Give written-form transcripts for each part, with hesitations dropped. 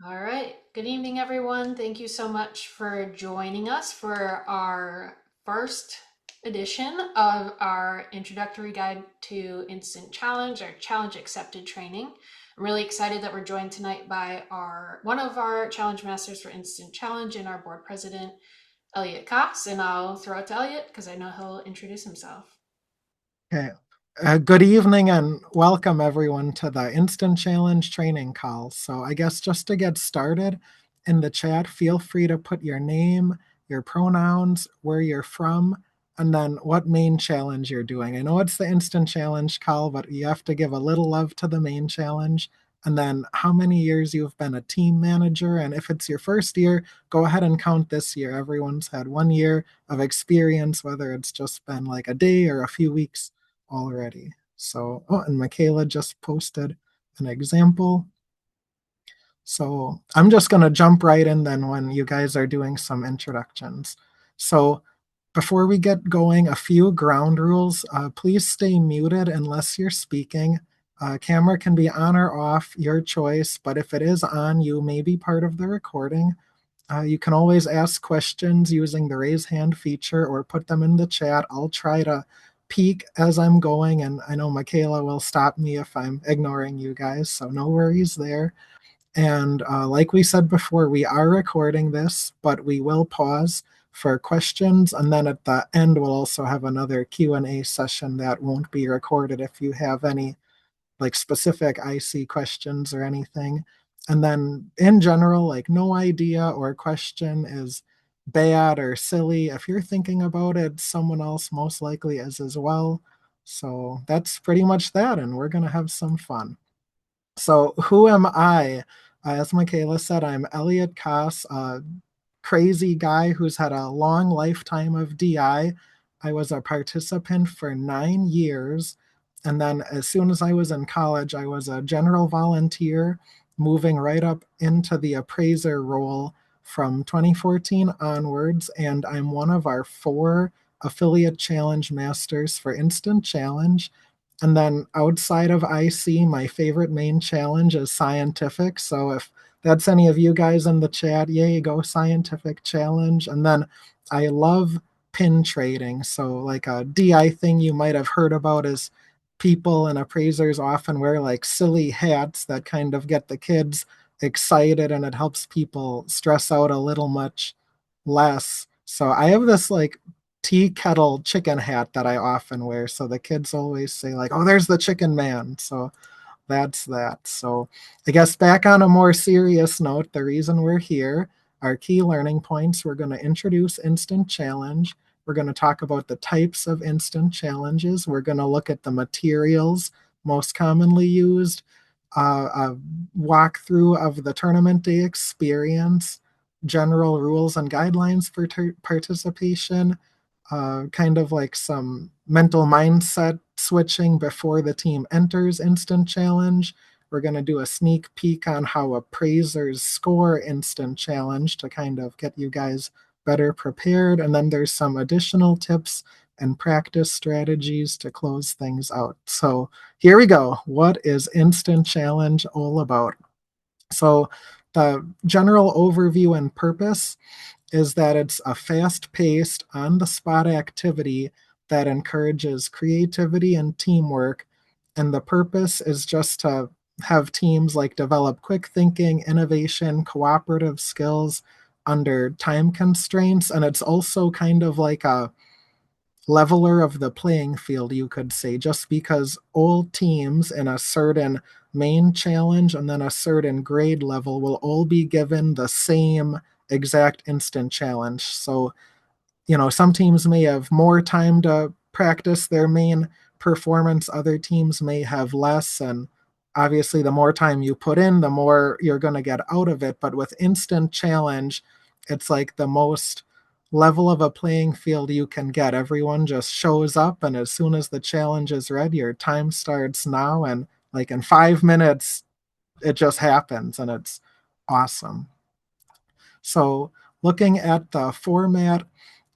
All right. Good evening, everyone. Thank you so much for joining us for our first edition of our introductory guide to Instant Challenge, our Challenge Accepted training. I'm really excited that we're joined tonight by one of our challenge masters for Instant Challenge and our board president, Elliot Cox. And I'll throw it to Elliot because I know he'll introduce himself. Okay. Good evening and welcome everyone to the Instant Challenge training call. So, I guess just to get started in the chat, feel free to put your name, your pronouns, where you're from, and then what main challenge you're doing. I know it's the Instant Challenge call, but you have to give a little love to the main challenge. And then how many years you've been a team manager. And if it's your first year, go ahead and count this year. Everyone's had 1 year of experience, whether it's just been like a day or a few weeks already. So, oh, and Michaela just posted an example. So I'm just going to jump right in then when you guys are doing some introductions. So before we get going, a few ground rules. Please stay muted unless you're speaking. Camera can be on or off, your choice, but if it is on, you may be part of the recording. You can always ask questions using the raise hand feature or put them in the chat. I'll try to peek as I'm going, and I know Michaela will stop me if I'm ignoring you guys, so no worries there. And like we said before, we are recording this, but we will pause for questions, and then at the end we'll also have another Q&A session that won't be recorded if you have any like specific IC questions or anything. And then in general, like no idea or question is bad or silly. If you're thinking about it, someone else most likely is as well. So that's pretty much that. And we're going to have some fun. So, who am I? As Michaela said, I'm Elliot Koss, a crazy guy who's had a long lifetime of DI. I was a participant for 9 years. And then, as soon as I was in college, I was a general volunteer, moving right up into the appraiser role from 2014 onwards. And I'm one of our 4 affiliate challenge masters for Instant Challenge. And then outside of IC, my favorite main challenge is scientific. So if that's any of you guys in the chat, yay, go scientific challenge. And then I love pin trading. So like a DI thing you might have heard about is people and appraisers often wear like silly hats that kind of get the kids excited and it helps people stress out a little much less. So I have this like tea kettle chicken hat that I often wear. So the kids always say, like, oh, there's the chicken man. So that's that. So I guess back on a more serious note, the reason we're here, our key learning points, we're going to introduce Instant Challenge. We're going to talk about the types of instant challenges. We're going to look at the materials most commonly used, a walkthrough of the tournament day experience, general rules and guidelines for participation, kind of like some mental mindset switching before the team enters Instant Challenge. We're going to do a sneak peek on how appraisers score Instant Challenge to kind of get you guys better prepared. And then there's some additional tips and practice strategies to close things out. So here we go. What is Instant Challenge all about? So the general overview and purpose is that it's a fast paced, on the spot activity that encourages creativity and teamwork. And the purpose is just to have teams like develop quick thinking, innovation, cooperative skills under time constraints. And it's also kind of like a leveler of the playing field, you could say, just because all teams in a certain main challenge and then a certain grade level will all be given the same exact instant challenge. So, some teams may have more time to practice their main performance, other teams may have less. And obviously, the more time you put in, the more you're going to get out of it. But with instant challenge, it's like the most level of a playing field you can get. Everyone just shows up, and as soon as the challenge is ready, your time starts now. And like in 5 minutes, it just happens, and it's awesome. So, looking at the format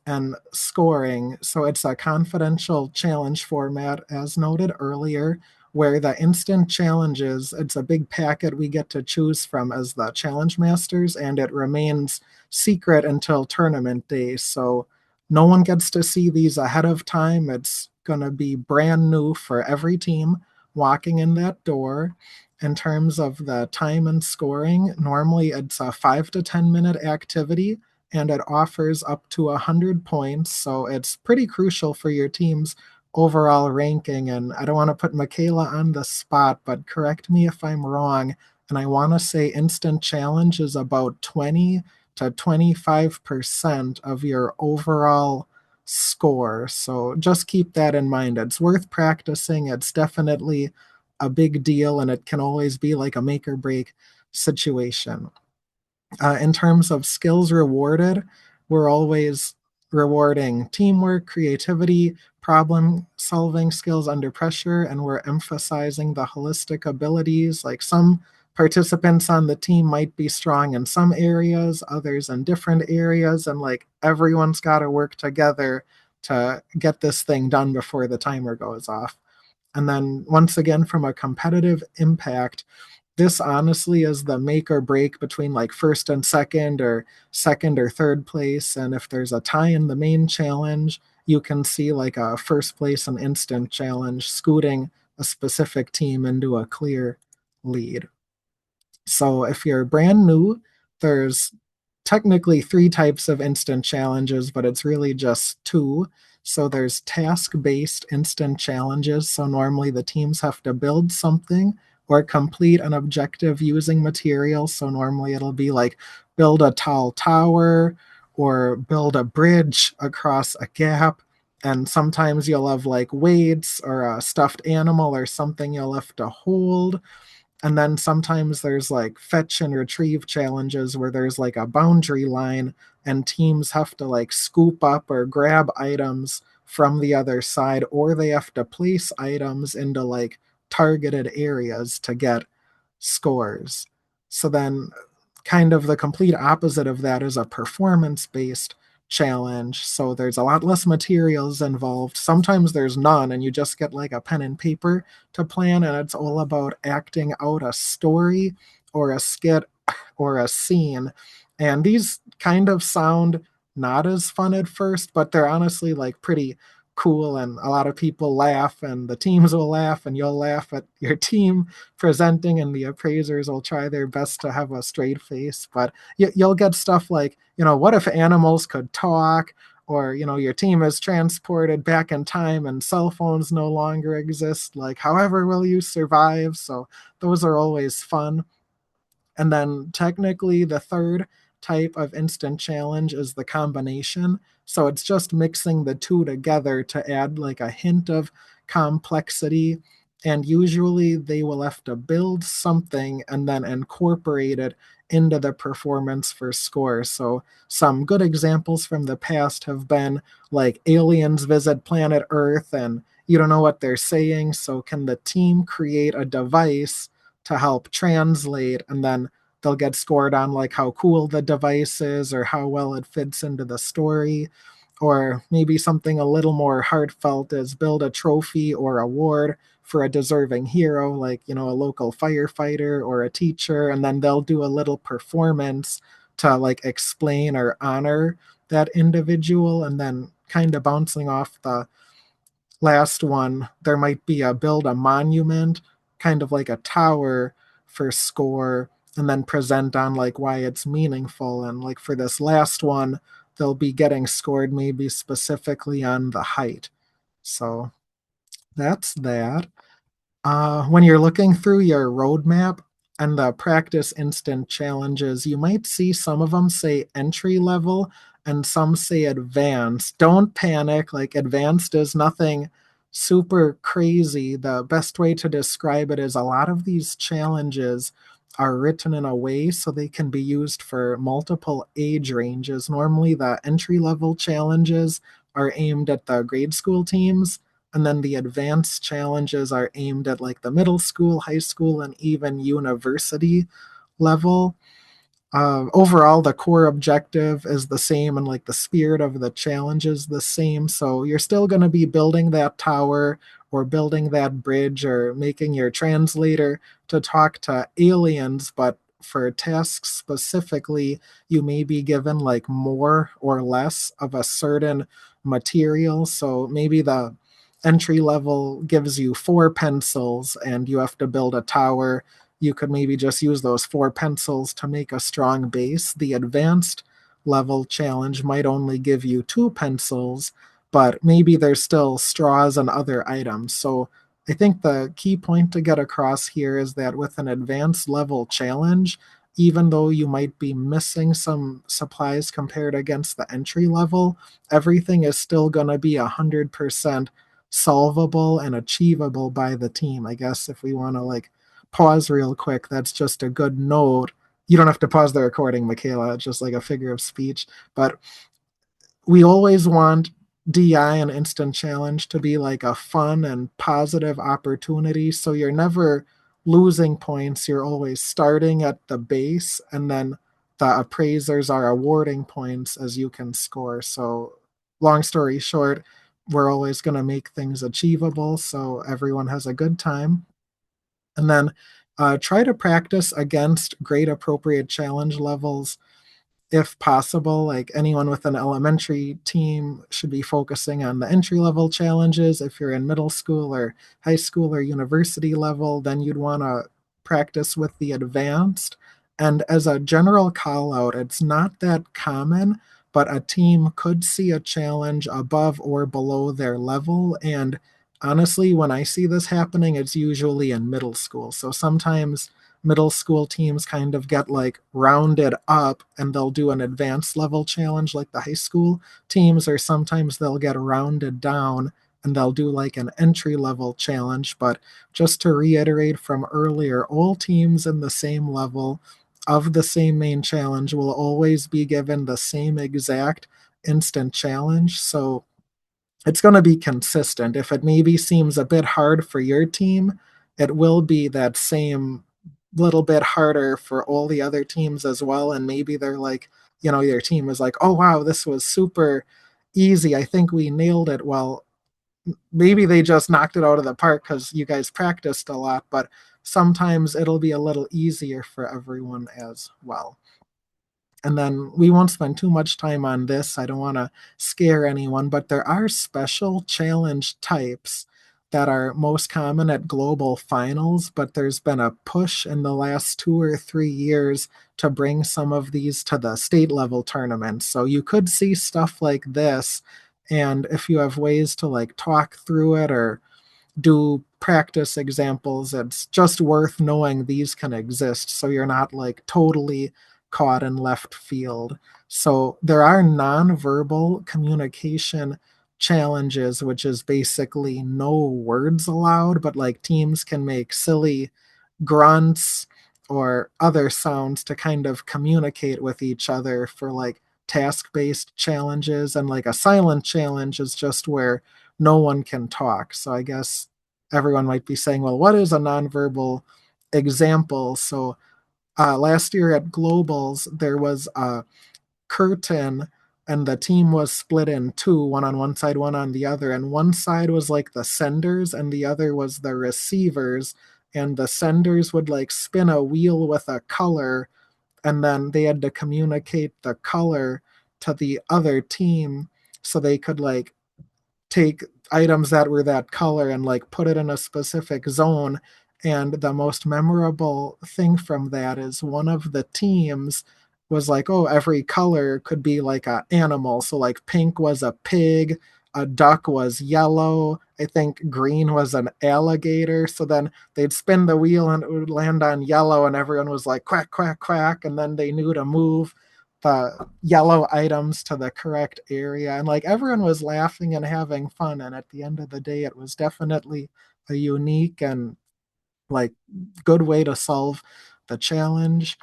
and scoring, so it's a confidential challenge format, as noted earlier. where the instant challenges, it's a big packet we get to choose from as the challenge masters, and it remains secret until tournament day. So no one gets to see these ahead of time. It's going to be brand new for every team walking in that door. In terms of the time and scoring, normally it's a 5 to 10 minute activity and it offers up to 100 points. So it's pretty crucial for your team's overall ranking. And I don't want to put Michaela on the spot, but correct me if I'm wrong. And I want to say instant challenge is about 20 to 25% of your overall score. So just keep that in mind. It's worth practicing. It's definitely a big deal, and it can always be like a make or break situation. In terms of skills rewarded, we're always rewarding teamwork, creativity, problem solving skills under pressure, and we're emphasizing the holistic abilities. Like some participants on the team might be strong in some areas, others in different areas, and like everyone's got to work together to get this thing done before the timer goes off. And then once again, from a competitive impact, this honestly is the make or break between like first and second or third place. And if there's a tie in the main challenge, you can see like a first place and instant challenge scooting a specific team into a clear lead. So if you're brand new, there's technically three types of instant challenges, but it's really just two. So there's task-based instant challenges. So normally the teams have to build something or complete an objective using materials. So normally it'll be like build a tall tower or build a bridge across a gap. And sometimes you'll have like weights or a stuffed animal or something you'll have to hold. And then sometimes there's like fetch and retrieve challenges where there's like a boundary line and teams have to like scoop up or grab items from the other side, or they have to place items into like targeted areas to get scores. So then, kind of the complete opposite of that is a performance based challenge. So there's a lot less materials involved. Sometimes there's none, and you just get like a pen and paper to plan, and it's all about acting out a story or a skit or a scene. And these kind of sound not as fun at first, but they're honestly like pretty cool, and a lot of people laugh, and the teams will laugh, and you'll laugh at your team presenting, and the appraisers will try their best to have a straight face. But you'll get stuff like, what if animals could talk? Or, your team is transported back in time and cell phones no longer exist. Like, however, will you survive? So, those are always fun. And then technically, the third type of instant challenge is the combination. So it's just mixing the two together to add like a hint of complexity. And usually they will have to build something and then incorporate it into the performance for score. So some good examples from the past have been like aliens visit planet Earth and you don't know what they're saying. So can the team create a device to help translate, and then they'll get scored on like how cool the device is or how well it fits into the story. Or maybe something a little more heartfelt is build a trophy or award for a deserving hero, like, a local firefighter or a teacher, and then they'll do a little performance to like explain or honor that individual. And then kind of bouncing off the last one, there might be a build a monument, kind of like a tower for score, and then present on like why it's meaningful. And like for this last one, they'll be getting scored maybe specifically on the height. So that's that. When you're looking through your roadmap and the practice instant challenges, you might see some of them say entry level and some say advanced. Don't panic, like advanced is nothing super crazy. The best way to describe it is a lot of these challenges are written in a way so they can be used for multiple age ranges. Normally, the entry level challenges are aimed at the grade school teams, and then the advanced challenges are aimed at like the middle school, high school, and even university level. Overall, the core objective is the same, and like the spirit of the challenge is the same. So you're still going to be building that tower or building that bridge or making your translator to talk to aliens, but for tasks specifically, you may be given like more or less of a certain material. So maybe the entry level gives you 4 pencils and you have to build a tower. You could maybe just use those 4 pencils to make a strong base. The advanced level challenge might only give you 2 pencils, but maybe there's still straws and other items. So I think the key point to get across here is that with an advanced level challenge, even though you might be missing some supplies compared against the entry level, everything is still going to be 100% solvable and achievable by the team. I guess if we want to like pause real quick, that's just a good note. You don't have to pause the recording, Michaela. It's just like a figure of speech. But we always want DI and Instant Challenge to be like a fun and positive opportunity. So you're never losing points. You're always starting at the base, and then the appraisers are awarding points as you can score. So, long story short, we're always going to make things achievable so everyone has a good time. And then try to practice against grade appropriate challenge levels if possible. Like anyone with an elementary team should be focusing on the entry level challenges. If you're in middle school or high school or university level, then you'd want to practice with the advanced. And as a general call out, it's not that common, but a team could see a challenge above or below their level. And honestly, when I see this happening, it's usually in middle school. So sometimes middle school teams kind of get like rounded up and they'll do an advanced level challenge like the high school teams, or sometimes they'll get rounded down and they'll do like an entry level challenge. But just to reiterate from earlier, all teams in the same level of the same main challenge will always be given the same exact instant challenge. So it's going to be consistent. If it maybe seems a bit hard for your team, it will be that same little bit harder for all the other teams as well. And maybe they're like, your team is like, oh, wow, this was super easy. I think we nailed it. Well, maybe they just knocked it out of the park because you guys practiced a lot, but sometimes it'll be a little easier for everyone as well. And then we won't spend too much time on this. I don't want to scare anyone, but there are special challenge types that are most common at global finals. But there's been a push in the last 2 or 3 years to bring some of these to the state level tournaments. So you could see stuff like this. And if you have ways to like talk through it or do practice examples, it's just worth knowing these can exist so you're not like totally caught in left field. So there are nonverbal communication challenges, which is basically no words allowed, but like teams can make silly grunts or other sounds to kind of communicate with each other for like task based challenges. And like a silent challenge is just where no one can talk. So I guess everyone might be saying, well, what is a nonverbal example? So last year at Globals, there was a curtain and the team was split in two, one on one side, one on the other. And one side was like the senders and the other was the receivers. And the senders would like spin a wheel with a color, and then they had to communicate the color to the other team so they could like take items that were that color and like put it in a specific zone. And the most memorable thing from that is one of the teams was like, oh, every color could be like an animal. So like pink was a pig, a duck was yellow. I think green was an alligator. So then they'd spin the wheel and it would land on yellow, and everyone was like quack, quack, quack. And then they knew to move the yellow items to the correct area. And like everyone was laughing and having fun. And at the end of the day, it was definitely a unique and like good way to solve the challenge.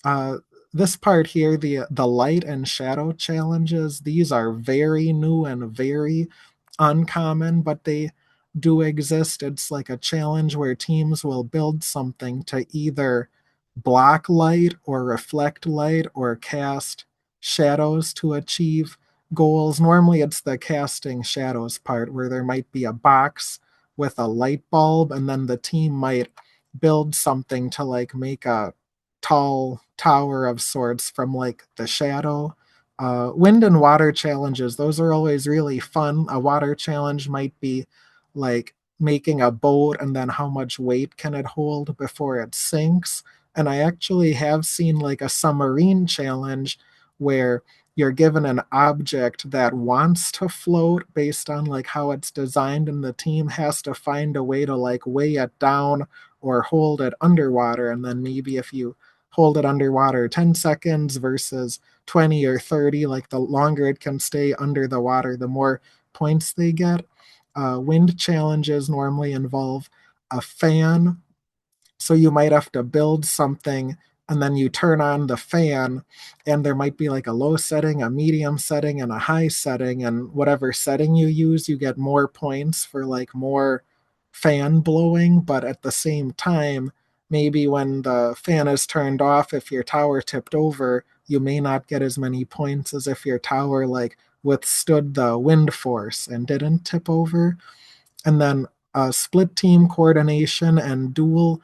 Uh, this part here, the light and shadow challenges, these are very new and very uncommon, but they do exist. It's like a challenge where teams will build something to either block light or reflect light or cast shadows to achieve goals. Normally, it's the casting shadows part where there might be a box with a light bulb, and then the team might build something to like make a tall tower of sorts from like the shadow. Wind and water challenges, those are always really fun. A water challenge might be like making a boat and then how much weight can it hold before it sinks. And I actually have seen like a submarine challenge where you're given an object that wants to float based on like how it's designed, and the team has to find a way to like weigh it down or hold it underwater. And then maybe if you hold it underwater 10 seconds versus 20 or 30, like the longer it can stay under the water, the more points they get. Wind challenges normally involve a fan, so you might have to build something and then you turn on the fan, and there might be like a low setting, a medium setting, and a high setting. And whatever setting you use, you get more points for like more fan blowing. But at the same time, maybe when the fan is turned off, if your tower tipped over, you may not get as many points as if your tower like withstood the wind force and didn't tip over. And then split team coordination and dual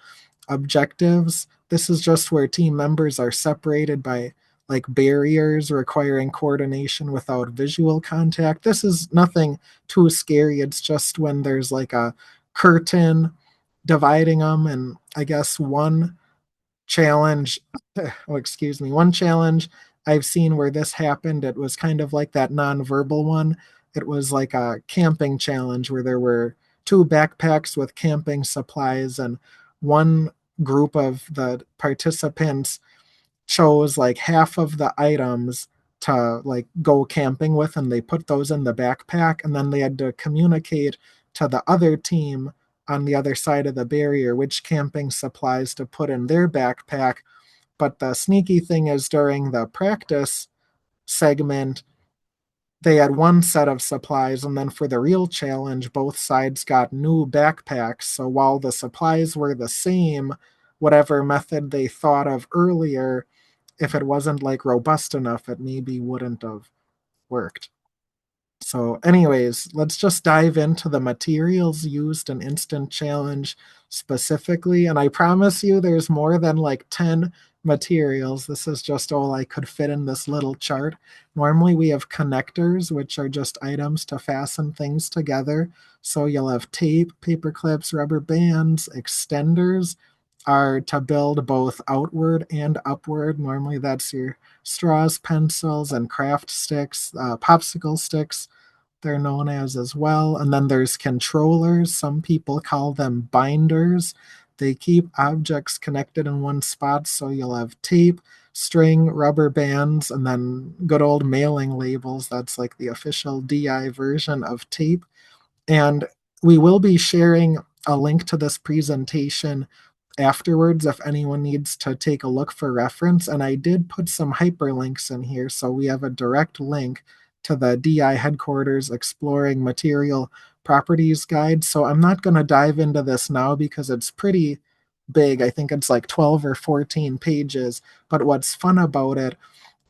objectives. This is just where team members are separated by like barriers requiring coordination without visual contact. This is nothing too scary. It's just when there's like a curtain dividing them. And I guess one challenge, oh, excuse me, one challenge I've seen where this happened, it was kind of like that nonverbal one. It was like a camping challenge where there were two backpacks with camping supplies, and one group of the participants chose like half of the items to like go camping with, and they put those in the backpack, and then they had to communicate to the other team on the other side of the barrier which camping supplies to put in their backpack. But the sneaky thing is, during the practice segment, they had one set of supplies, and then for the real challenge, both sides got new backpacks. So while the supplies were the same, whatever method they thought of earlier, if it wasn't like robust enough, it maybe wouldn't have worked. So, anyways, let's just dive into the materials used in Instant Challenge specifically. And I promise you, there's more than like 10 materials. This is just all I could fit in this little chart. Normally, we have connectors, which are just items to fasten things together. So, you'll have tape, paper clips, rubber bands, extenders are to build both outward and upward. Normally, that's your straws, pencils, and craft sticks, popsicle sticks, they're known as well. And then there's controllers. Some people call them binders. They keep objects connected in one spot. So you'll have tape, string, rubber bands, and then good old mailing labels. That's like the official DI version of tape. And we will be sharing a link to this presentation afterwards if anyone needs to take a look for reference. And I did put some hyperlinks in here, so we have a direct link to the DI headquarters exploring material properties guide. So I'm not going to dive into this now because it's pretty big. I think it's like 12 or 14 pages. But what's fun about it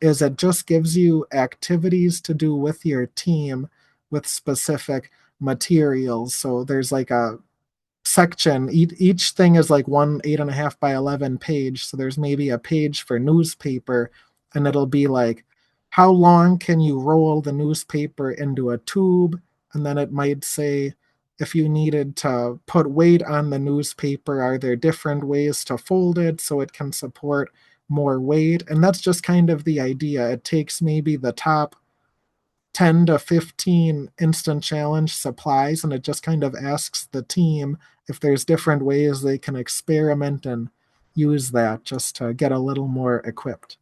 is it just gives you activities to do with your team with specific materials. So there's like a section. Each thing is like one 8.5 by 11 page. So there's maybe a page for newspaper, and it'll be like, how long can you roll the newspaper into a tube? And then it might say, if you needed to put weight on the newspaper, are there different ways to fold it so it can support more weight? And that's just kind of the idea. It takes maybe the top 10 to 15 instant challenge supplies, and it just kind of asks the team if there's different ways they can experiment and use that just to get a little more equipped.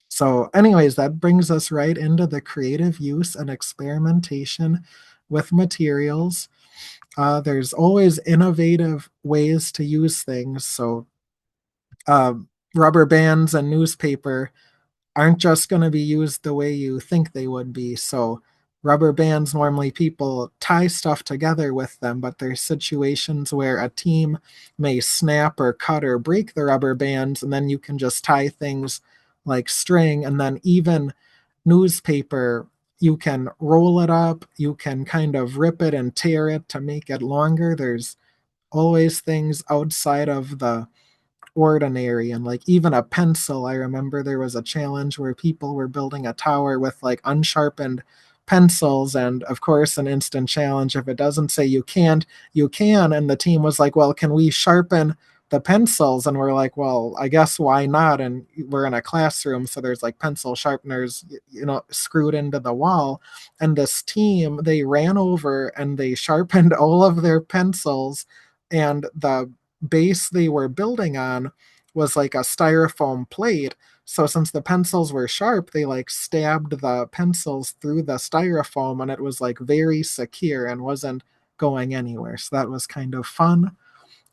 So, anyways, that brings us right into the creative use and experimentation with materials. There's always innovative ways to use things. So, uh, rubber bands and newspaper aren't just going to be used the way you think they would be. So, rubber bands, normally people tie stuff together with them, but there's situations where a team may snap or cut or break the rubber bands, and then you can just tie things like string. And then even newspaper, you can roll it up, you can kind of rip it and tear it to make it longer. There's always things outside of the ordinary, and like even a pencil. I remember there was a challenge where people were building a tower with like unsharpened pencils, and of course an instant challenge, if it doesn't say you can't, you can. And the team was like, well, can we sharpen the pencils? And we're like, well, I guess why not? And we're in a classroom, so there's like pencil sharpeners, screwed into the wall. And this team, they ran over and they sharpened all of their pencils, and the base they were building on was like a styrofoam plate. So since the pencils were sharp, they like stabbed the pencils through the styrofoam, and it was like very secure and wasn't going anywhere. So that was kind of fun.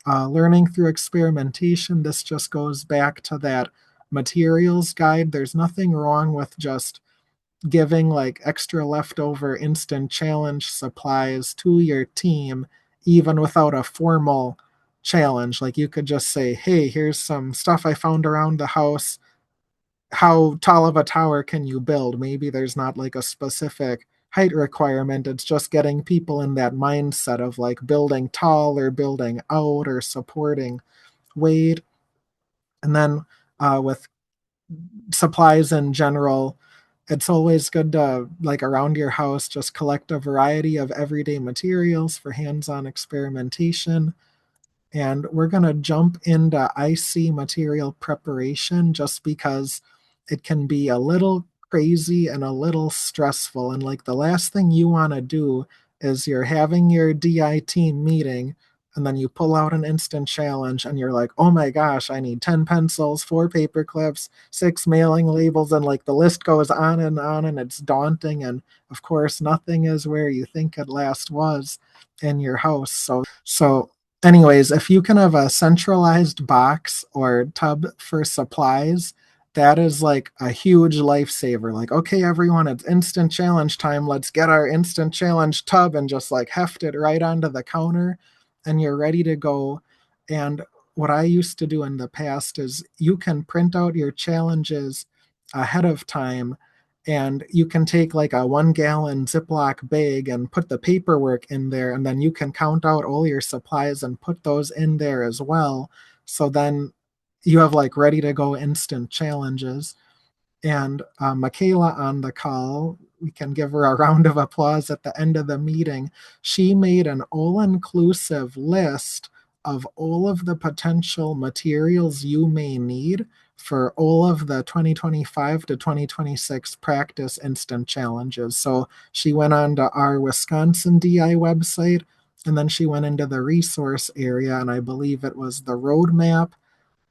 Learning through experimentation, this just goes back to that materials guide. There's nothing wrong with just giving like extra leftover instant challenge supplies to your team, even without a formal challenge. Like you could just say, hey, here's some stuff I found around the house. How tall of a tower can you build? Maybe there's not like a specific height requirement. It's just getting people in that mindset of like building tall or building out or supporting weight. And then with supplies in general, it's always good to, like around your house, just collect a variety of everyday materials for hands on experimentation. And we're going to jump into IC material preparation just because it can be a little crazy and a little stressful. And like the last thing you want to do is you're having your DI team meeting, and then you pull out an instant challenge and you're like, oh my gosh, I need 10 pencils, 4 paper clips, 6 mailing labels, and like the list goes on, and it's daunting. And of course, nothing is where you think it last was in your house. So anyways, if you can have a centralized box or tub for supplies, that is like a huge lifesaver. Like, okay, everyone, it's instant challenge time. Let's get our instant challenge tub and just like heft it right onto the counter, and you're ready to go. And what I used to do in the past is you can print out your challenges ahead of time, and you can take like a 1 gallon Ziploc bag and put the paperwork in there, and then you can count out all your supplies and put those in there as well. So then you have like ready to go instant challenges. And Michaela on the call, we can give her a round of applause at the end of the meeting. She made an all inclusive list of all of the potential materials you may need for all of the 2025 to 2026 practice instant challenges. So she went on to our Wisconsin DI website, and then she went into the resource area, and I believe it was the roadmap,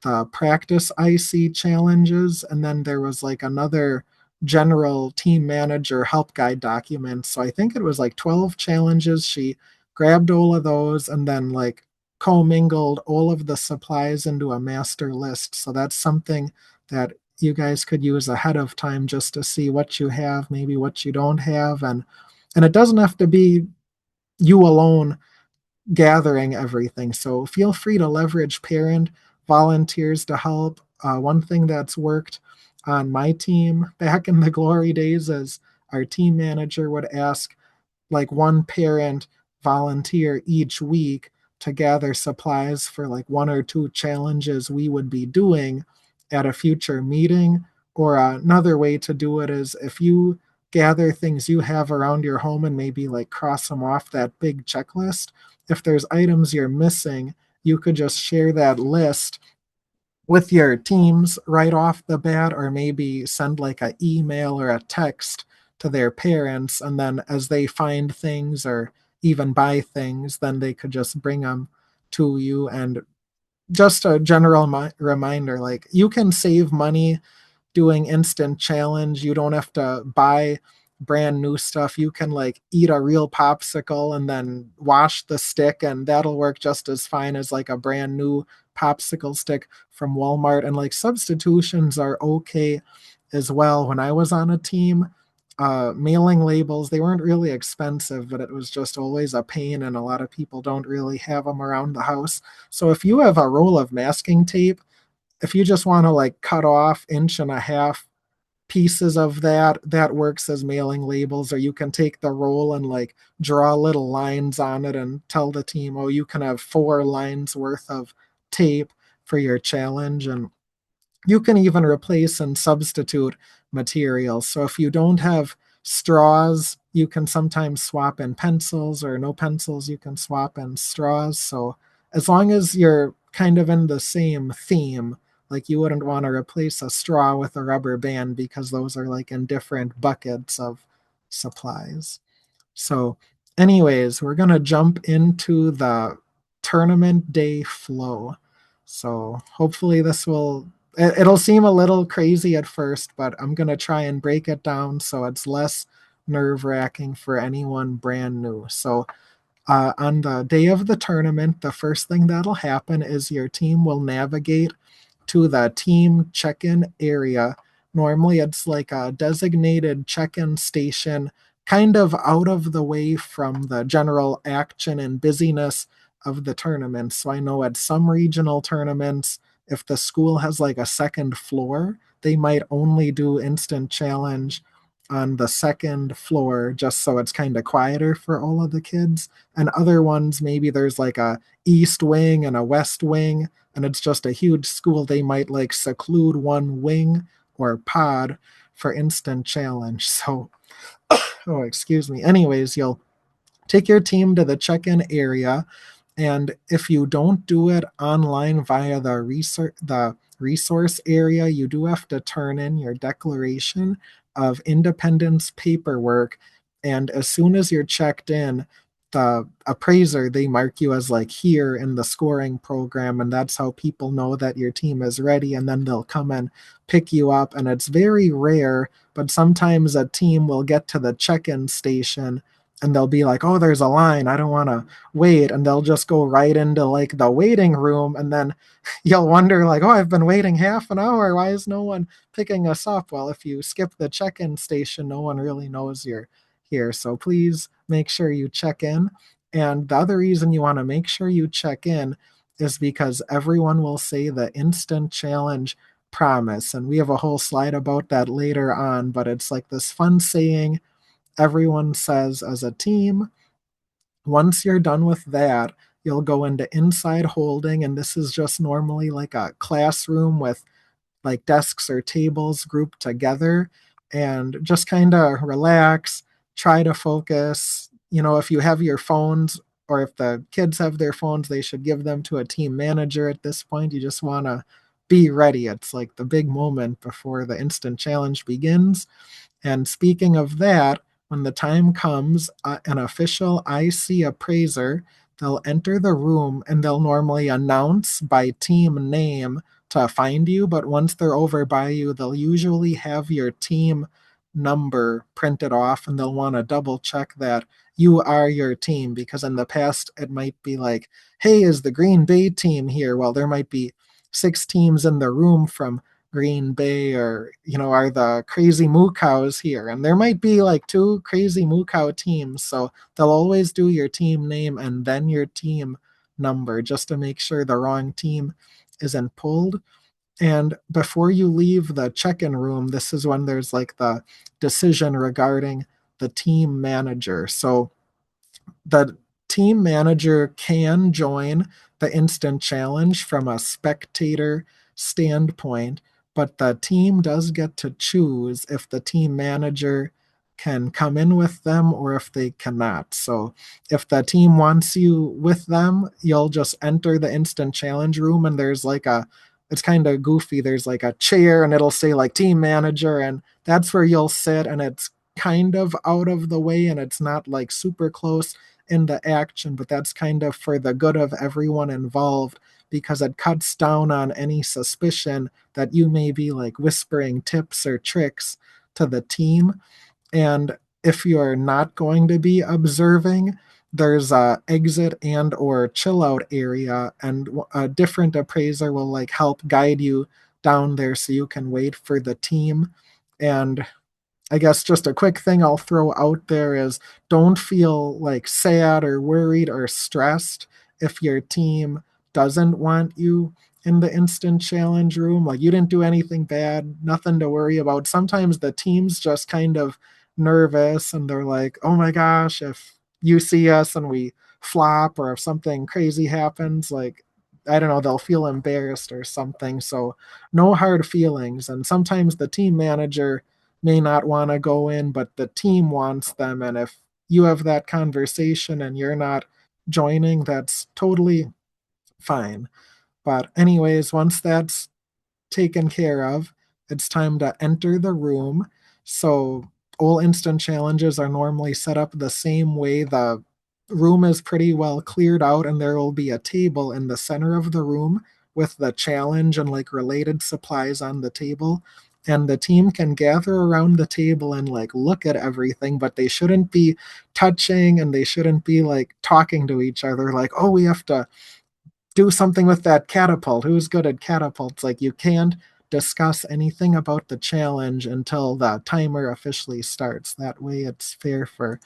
the practice IC challenges, and then there was like another general team manager help guide document. So I think it was like 12 challenges. She grabbed all of those and then like commingled all of the supplies into a master list. So that's something that you guys could use ahead of time just to see what you have, maybe what you don't have. And it doesn't have to be you alone gathering everything. So feel free to leverage parent volunteers to help. One thing that's worked on my team back in the glory days is our team manager would ask like one parent volunteer each week to gather supplies for like 1 or 2 challenges we would be doing at a future meeting. Or another way to do it is if you gather things you have around your home and maybe like cross them off that big checklist, if there's items you're missing, you could just share that list with your teams right off the bat, or maybe send like an email or a text to their parents. And then as they find things or even buy things, then they could just bring them to you. And just a general reminder, like you can save money doing instant challenge. You don't have to buy brand new stuff. You can like eat a real popsicle and then wash the stick, and that'll work just as fine as like a brand new popsicle stick from Walmart. And like substitutions are okay as well. When I was on a team, mailing labels, they weren't really expensive, but it was just always a pain, and a lot of people don't really have them around the house. So if you have a roll of masking tape, if you just want to like cut off 1.5 inches pieces of that works as mailing labels, or you can take the roll and like draw little lines on it and tell the team, oh, you can have 4 lines worth of tape for your challenge. And you can even replace and substitute materials. So if you don't have straws, you can sometimes swap in pencils, or no pencils, you can swap in straws. So as long as you're kind of in the same theme, like you wouldn't want to replace a straw with a rubber band because those are like in different buckets of supplies. So, anyways, we're going to jump into the tournament day flow. So, hopefully, it'll seem a little crazy at first, but I'm going to try and break it down so it's less nerve wracking for anyone brand new. So, on the day of the tournament, the first thing that'll happen is your team will navigate to the team check in area. Normally, it's like a designated check in station, kind of out of the way from the general action and busyness of the tournament. So, I know at some regional tournaments, if the school has like a second floor, they might only do instant challenge on the second floor just so it's kind of quieter for all of the kids. And other ones, maybe there's like a east wing and a west wing, and it's just a huge school. They might like seclude one wing or pod for instant challenge. So, oh, excuse me. Anyways, you'll take your team to the check-in area, and if you don't do it online via the resource area, you do have to turn in your declaration of independence paperwork. And as soon as you're checked in, the appraiser, they mark you as like here in the scoring program, and that's how people know that your team is ready, and then they'll come and pick you up. And it's very rare, but sometimes a team will get to the check-in station and they'll be like, oh, there's a line, I don't want to wait, and they'll just go right into like the waiting room, and then you'll wonder like, oh, I've been waiting half an hour, why is no one picking us up? Well, if you skip the check-in station, no one really knows you're here. So please make sure you check in. And the other reason you want to make sure you check in is because everyone will say the instant challenge promise, and we have a whole slide about that later on, but it's like this fun saying everyone says as a team. Once you're done with that, you'll go into inside holding, and this is just normally like a classroom with like desks or tables grouped together, and just kind of relax, try to focus. If you have your phones, or if the kids have their phones, they should give them to a team manager at this point. You just want to be ready. It's like the big moment before the instant challenge begins. And speaking of that, when the time comes, an official IC appraiser, they'll enter the room and they'll normally announce by team name to find you. But once they're over by you, they'll usually have your team number printed off, and they'll want to double check that you are your team, because in the past it might be like, hey, is the Green Bay team here? Well, there might be 6 teams in the room from Green Bay, or are the Crazy Moo Cows here? And there might be like 2 Crazy Moo Cow teams, so they'll always do your team name and then your team number just to make sure the wrong team isn't pulled. And before you leave the check-in room, this is when there's like the decision regarding the team manager. So the team manager can join the instant challenge from a spectator standpoint, but the team does get to choose if the team manager can come in with them or if they cannot. So if the team wants you with them, you'll just enter the instant challenge room, and there's like it's kind of goofy. There's like a chair and it'll say like team manager, and that's where you'll sit, and it's kind of out of the way and it's not like super close in the action, but that's kind of for the good of everyone involved, because it cuts down on any suspicion that you may be like whispering tips or tricks to the team. And if you're not going to be observing, there's a exit and or chill out area, and a different appraiser will like help guide you down there so you can wait for the team. And I guess just a quick thing I'll throw out there is, don't feel like sad or worried or stressed if your team doesn't want you in the instant challenge room. Like you didn't do anything bad, nothing to worry about. Sometimes the team's just kind of nervous and they're like, oh my gosh, if you see us and we flop or if something crazy happens, like I don't know, they'll feel embarrassed or something. So no hard feelings. And sometimes the team manager may not want to go in, but the team wants them. And if you have that conversation and you're not joining, that's totally fine. But, anyways, once that's taken care of, it's time to enter the room. So, all instant challenges are normally set up the same way. The room is pretty well cleared out, and there will be a table in the center of the room with the challenge and like related supplies on the table. And the team can gather around the table and like look at everything, but they shouldn't be touching and they shouldn't be like talking to each other, like, oh, we have to do something with that catapult. Who's good at catapults? Like you can't discuss anything about the challenge until the timer officially starts. That way it's fair for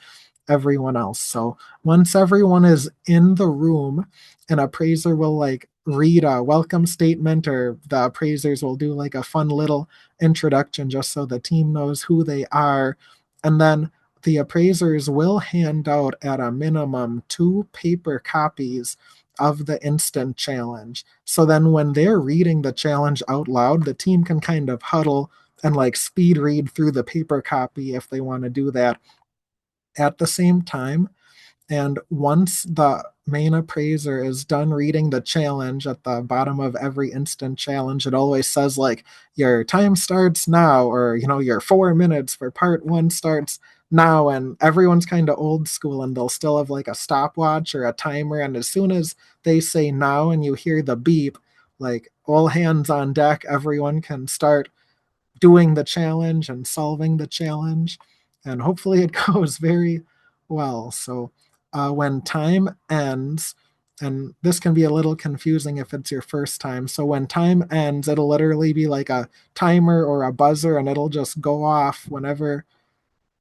everyone else. So once everyone is in the room, an appraiser will like read a welcome statement, or the appraisers will do like a fun little introduction just so the team knows who they are. And then the appraisers will hand out at a minimum 2 paper copies of the instant challenge. So then when they're reading the challenge out loud, the team can kind of huddle and like speed read through the paper copy if they want to do that at the same time. And once the main appraiser is done reading the challenge at the bottom of every instant challenge, it always says like your time starts now, or your 4 minutes for part one starts now. And everyone's kind of old school and they'll still have like a stopwatch or a timer. And as soon as they say now and you hear the beep, like all hands on deck, everyone can start doing the challenge and solving the challenge. And hopefully it goes very well. So when time ends, and this can be a little confusing if it's your first time. So when time ends, it'll literally be like a timer or a buzzer, and it'll just go off whenever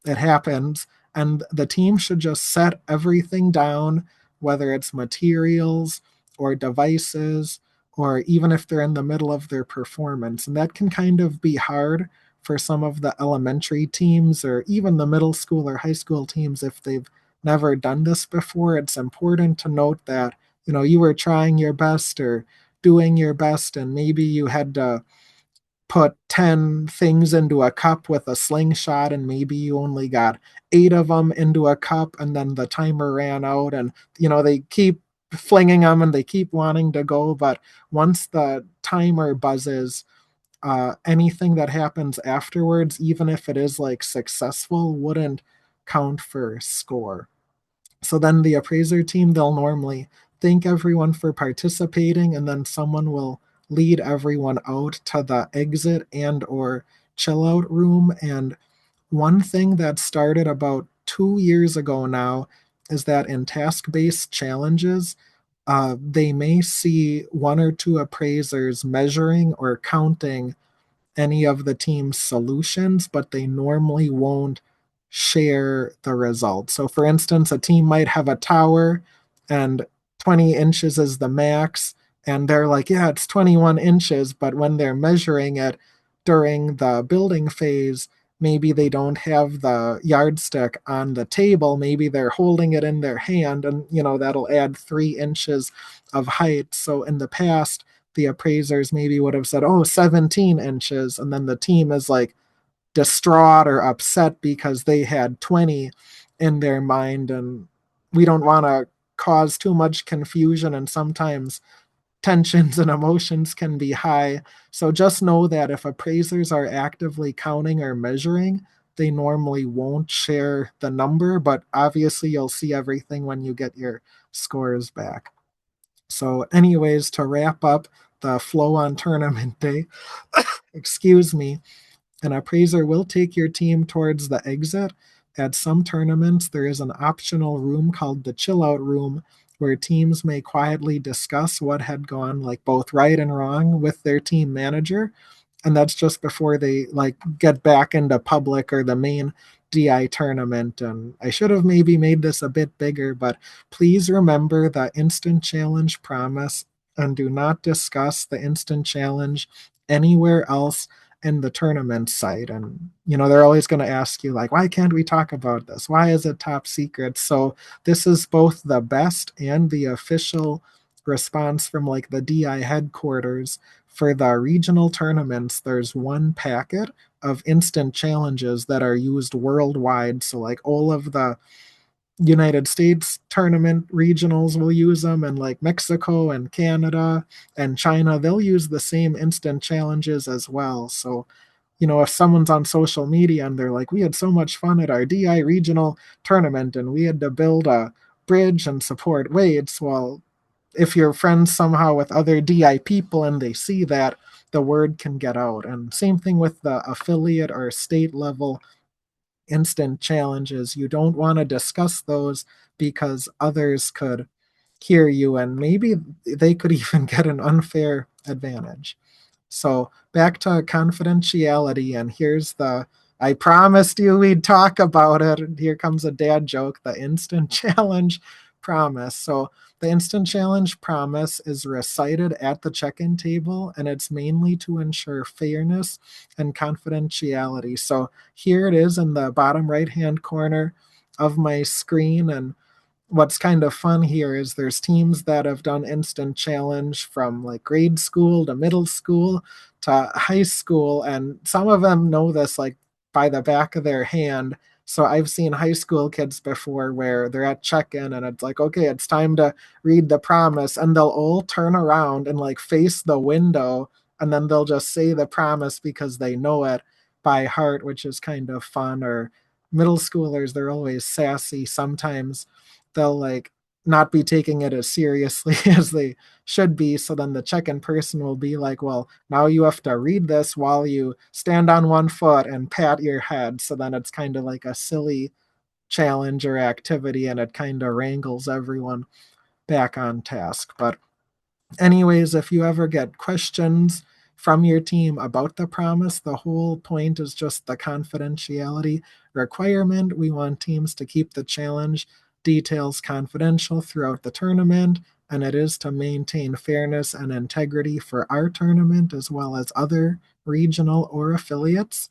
it happens. And the team should just set everything down, whether it's materials or devices, or even if they're in the middle of their performance. And that can kind of be hard for some of the elementary teams or even the middle school or high school teams if they've never done this before. It's important to note that you were trying your best or doing your best, and maybe you had to put 10 things into a cup with a slingshot and maybe you only got 8 of them into a cup, and then the timer ran out, and they keep flinging them and they keep wanting to go. But once the timer buzzes, anything that happens afterwards, even if it is like successful, wouldn't count for score. So then the appraiser team, they'll normally thank everyone for participating, and then someone will lead everyone out to the exit and or chill out room. And one thing that started about 2 years ago now is that in task-based challenges, they may see one or two appraisers measuring or counting any of the team's solutions, but they normally won't share the results. So, for instance, a team might have a tower and 20 inches is the max, and they're like, yeah, it's 21 inches. But when they're measuring it during the building phase, maybe they don't have the yardstick on the table. Maybe they're holding it in their hand, and that'll add 3 inches of height. So, in the past, the appraisers maybe would have said, oh, 17 inches. And then the team is like distraught or upset because they had 20 in their mind. And we don't want to cause too much confusion. And sometimes tensions and emotions can be high. So just know that if appraisers are actively counting or measuring, they normally won't share the number, but obviously you'll see everything when you get your scores back. So, anyways, to wrap up the flow on tournament day, excuse me, an appraiser will take your team towards the exit. At some tournaments, there is an optional room called the chill out room where teams may quietly discuss what had gone like both right and wrong with their team manager. And that's just before they like get back into public or the main DI tournament. And I should have maybe made this a bit bigger, but please remember the instant challenge promise and do not discuss the instant challenge anywhere else in the tournament site. And they're always going to ask you like, why can't we talk about this? Why is it top secret? So this is both the best and the official response from like the DI headquarters. For the regional tournaments, there's one packet of instant challenges that are used worldwide. So like all of the United States tournament regionals will use them, and like Mexico and Canada and China, they'll use the same instant challenges as well. So, if someone's on social media and they're like, we had so much fun at our DI regional tournament and we had to build a bridge and support weights, well, if you're friends somehow with other DI people and they see that, the word can get out. And same thing with the affiliate or state level instant challenges. You don't want to discuss those because others could hear you and maybe they could even get an unfair advantage. So back to confidentiality, and here's the I promised you we'd talk about it. Here comes a dad joke, the instant challenge promise. So the instant challenge promise is recited at the check-in table, and it's mainly to ensure fairness and confidentiality. So here it is in the bottom right-hand corner of my screen, and what's kind of fun here is there's teams that have done instant challenge from like grade school to middle school to high school, and some of them know this like by the back of their hand. So I've seen high school kids before where they're at check-in and it's like, okay, it's time to read the promise, and they'll all turn around and like face the window, and then they'll just say the promise because they know it by heart, which is kind of fun. Or middle schoolers, they're always sassy. Sometimes they'll like not be taking it as seriously as they should be. So then the check-in person will be like, well, now you have to read this while you stand on one foot and pat your head. So then it's kind of like a silly challenge or activity, and it kind of wrangles everyone back on task. But anyways, if you ever get questions from your team about the promise, the whole point is just the confidentiality requirement. We want teams to keep the challenge details confidential throughout the tournament, and it is to maintain fairness and integrity for our tournament as well as other regional or affiliates.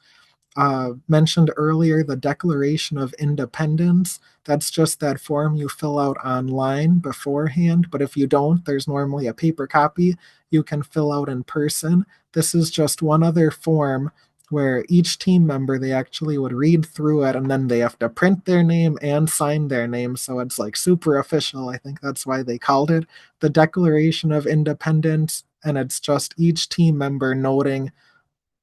Mentioned earlier, the Declaration of Independence. That's just that form you fill out online beforehand. But if you don't, there's normally a paper copy you can fill out in person. This is just one other form where each team member, they actually would read through it and then they have to print their name and sign their name. So it's like super official. I think that's why they called it the Declaration of Independence. And it's just each team member noting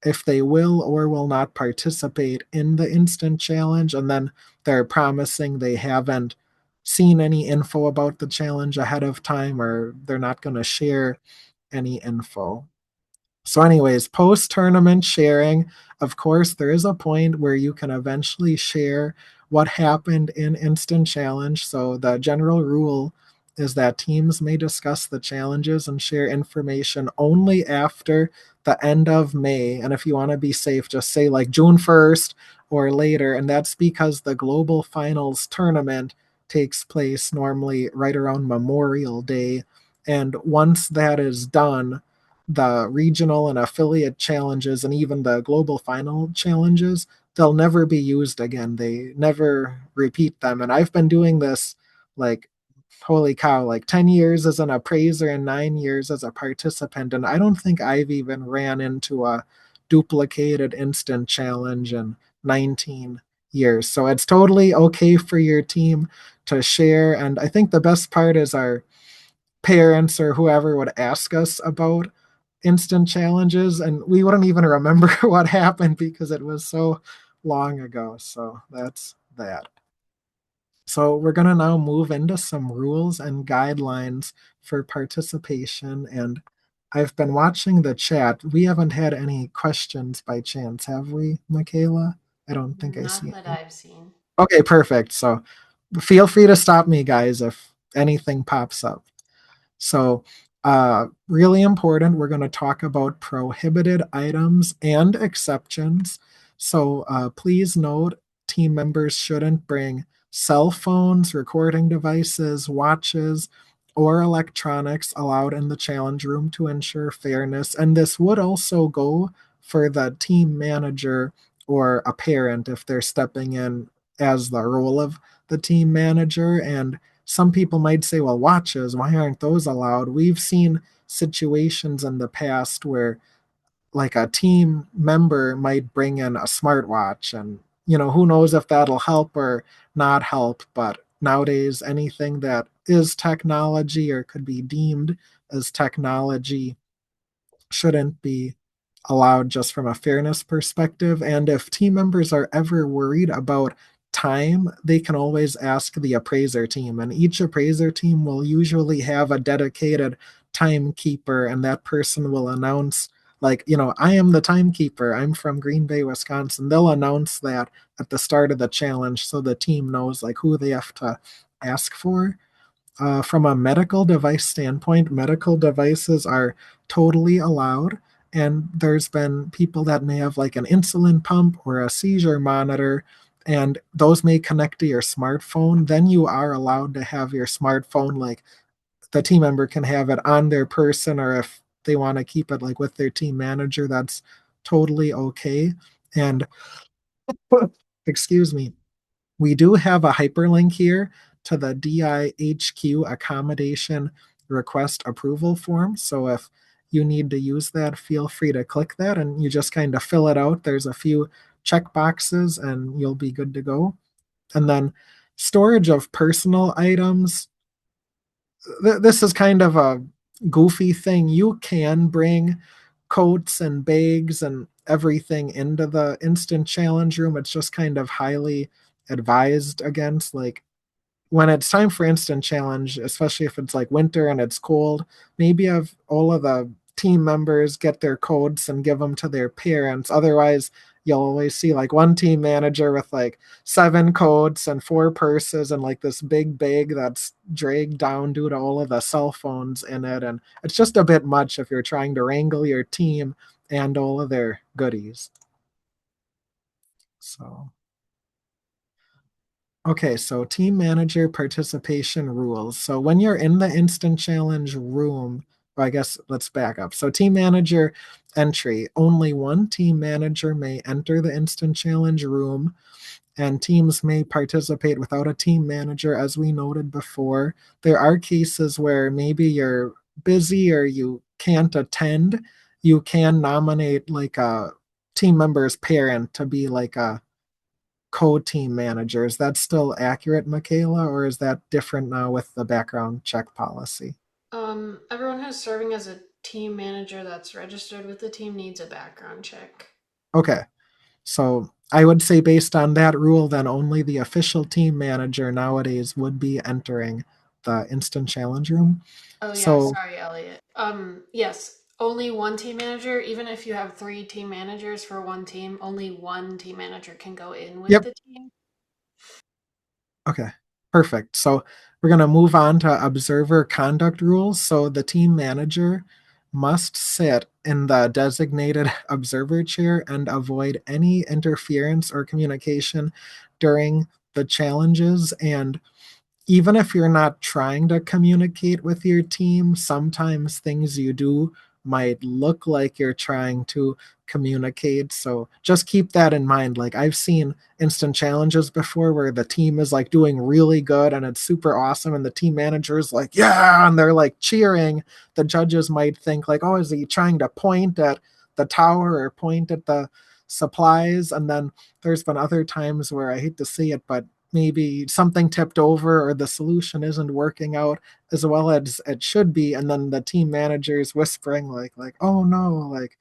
if they will or will not participate in the instant challenge, and then they're promising they haven't seen any info about the challenge ahead of time, or they're not going to share any info. So, anyways, post tournament sharing, of course, there is a point where you can eventually share what happened in Instant Challenge. So, the general rule is that teams may discuss the challenges and share information only after the end of May. And if you want to be safe, just say like June 1st or later. And that's because the Global Finals tournament takes place normally right around Memorial Day. And once that is done, the regional and affiliate challenges and even the global final challenges, they'll never be used again. They never repeat them. And I've been doing this like, holy cow, like 10 years as an appraiser and 9 years as a participant. And I don't think I've even ran into a duplicated instant challenge in 19 years. So it's totally okay for your team to share. And I think the best part is our parents or whoever would ask us about instant challenges and we wouldn't even remember what happened because it was so long ago. So that's that. So we're going to now move into some rules and guidelines for participation. And I've been watching the chat. We haven't had any questions by chance, have we, Michaela? I don't think I Not see that any. I've seen. Okay, perfect. So feel free to stop me, guys, if anything pops up. So, really important, we're going to talk about prohibited items and exceptions. So, please note team members shouldn't bring cell phones, recording devices, watches, or electronics allowed in the challenge room to ensure fairness. And this would also go for the team manager or a parent if they're stepping in as the role of the team manager. And some people might say, well, watches, why aren't those allowed? We've seen situations in the past where like a team member might bring in a smartwatch, and who knows if that'll help or not help. But nowadays anything that is technology or could be deemed as technology shouldn't be allowed just from a fairness perspective. And if team members are ever worried about time, they can always ask the appraiser team. And each appraiser team will usually have a dedicated timekeeper, and that person will announce, like, I am the timekeeper. I'm from Green Bay, Wisconsin. They'll announce that at the start of the challenge so the team knows like who they have to ask for. From a medical device standpoint, medical devices are totally allowed. And there's been people that may have like an insulin pump or a seizure monitor, and those may connect to your smartphone. Then you are allowed to have your smartphone, like the team member can have it on their person, or if they want to keep it like with their team manager, that's totally okay. And excuse me, we do have a hyperlink here to the DIHQ accommodation request approval form. So if you need to use that, feel free to click that and you just kind of fill it out. There's a few check boxes and you'll be good to go. And then storage of personal items. This is kind of a goofy thing. You can bring coats and bags and everything into the instant challenge room. It's just kind of highly advised against. Like when it's time for instant challenge, especially if it's like winter and it's cold, maybe have all of the team members get their coats and give them to their parents. Otherwise, you'll always see like one team manager with like 7 coats and 4 purses and like this big bag that's dragged down due to all of the cell phones in it. And it's just a bit much if you're trying to wrangle your team and all of their goodies. So okay, so team manager participation rules. So when you're in the instant challenge room, or I guess let's back up. So team manager entry, only one team manager may enter the instant challenge room, and teams may participate without a team manager, as we noted before. There are cases where maybe you're busy or you can't attend. You can nominate like a team member's parent to be like a co-team manager. Is that still accurate, Michaela, or is that different now with the background check policy? Everyone who's serving as a team manager that's registered with the team needs a background check. Okay, so I would say based on that rule, then only the official team manager nowadays would be entering the instant challenge room. Oh yeah, So, sorry, Elliot. Yes, only one team manager. Even if you have three team managers for one team, only one team manager can go in with yep, the team. okay, perfect. So we're going to move on to observer conduct rules. So the team manager must sit in the designated observer chair and avoid any interference or communication during the challenges. And even if you're not trying to communicate with your team, sometimes things you do might look like you're trying to communicate. So just keep that in mind. Like I've seen instant challenges before where the team is like doing really good and it's super awesome and the team manager is like, yeah, and they're like cheering. The judges might think like, oh, is he trying to point at the tower or point at the supplies? And then there's been other times where I hate to see it, but maybe something tipped over or the solution isn't working out as well as it should be, and then the team manager is whispering like oh no, like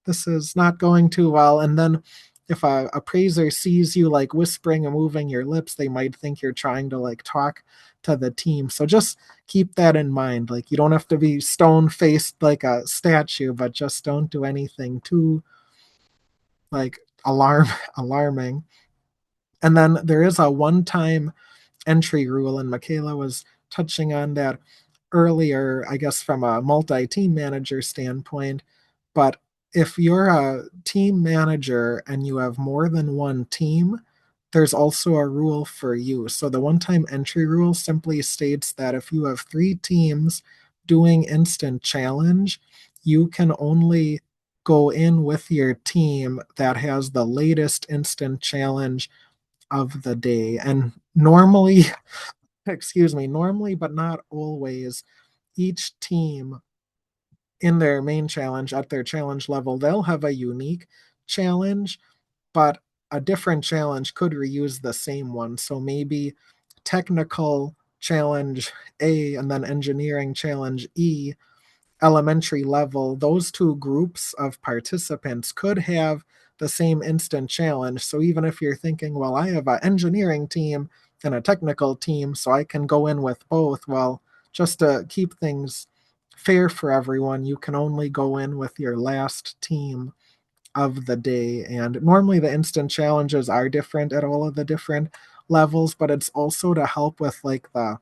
this is not going too well. And then if a appraiser sees you like whispering and moving your lips, they might think you're trying to like talk to the team. So just keep that in mind. Like you don't have to be stone faced like a statue, but just don't do anything too like alarming. And then there is a one time entry rule, and Michaela was touching on that earlier, I guess, from a multi team manager standpoint. But if you're a team manager and you have more than one team, there's also a rule for you. So the one time entry rule simply states that if you have three teams doing instant challenge, you can only go in with your team that has the latest instant challenge of the day. And normally, excuse me, normally, but not always, each team in their main challenge at their challenge level, they'll have a unique challenge, but a different challenge could reuse the same one. So maybe technical challenge A and then engineering challenge E, elementary level, those two groups of participants could have the same instant challenge. So even if you're thinking, well, I have an engineering team and a technical team, so I can go in with both, well, just to keep things fair for everyone, you can only go in with your last team of the day. And normally the instant challenges are different at all of the different levels, but it's also to help with like the,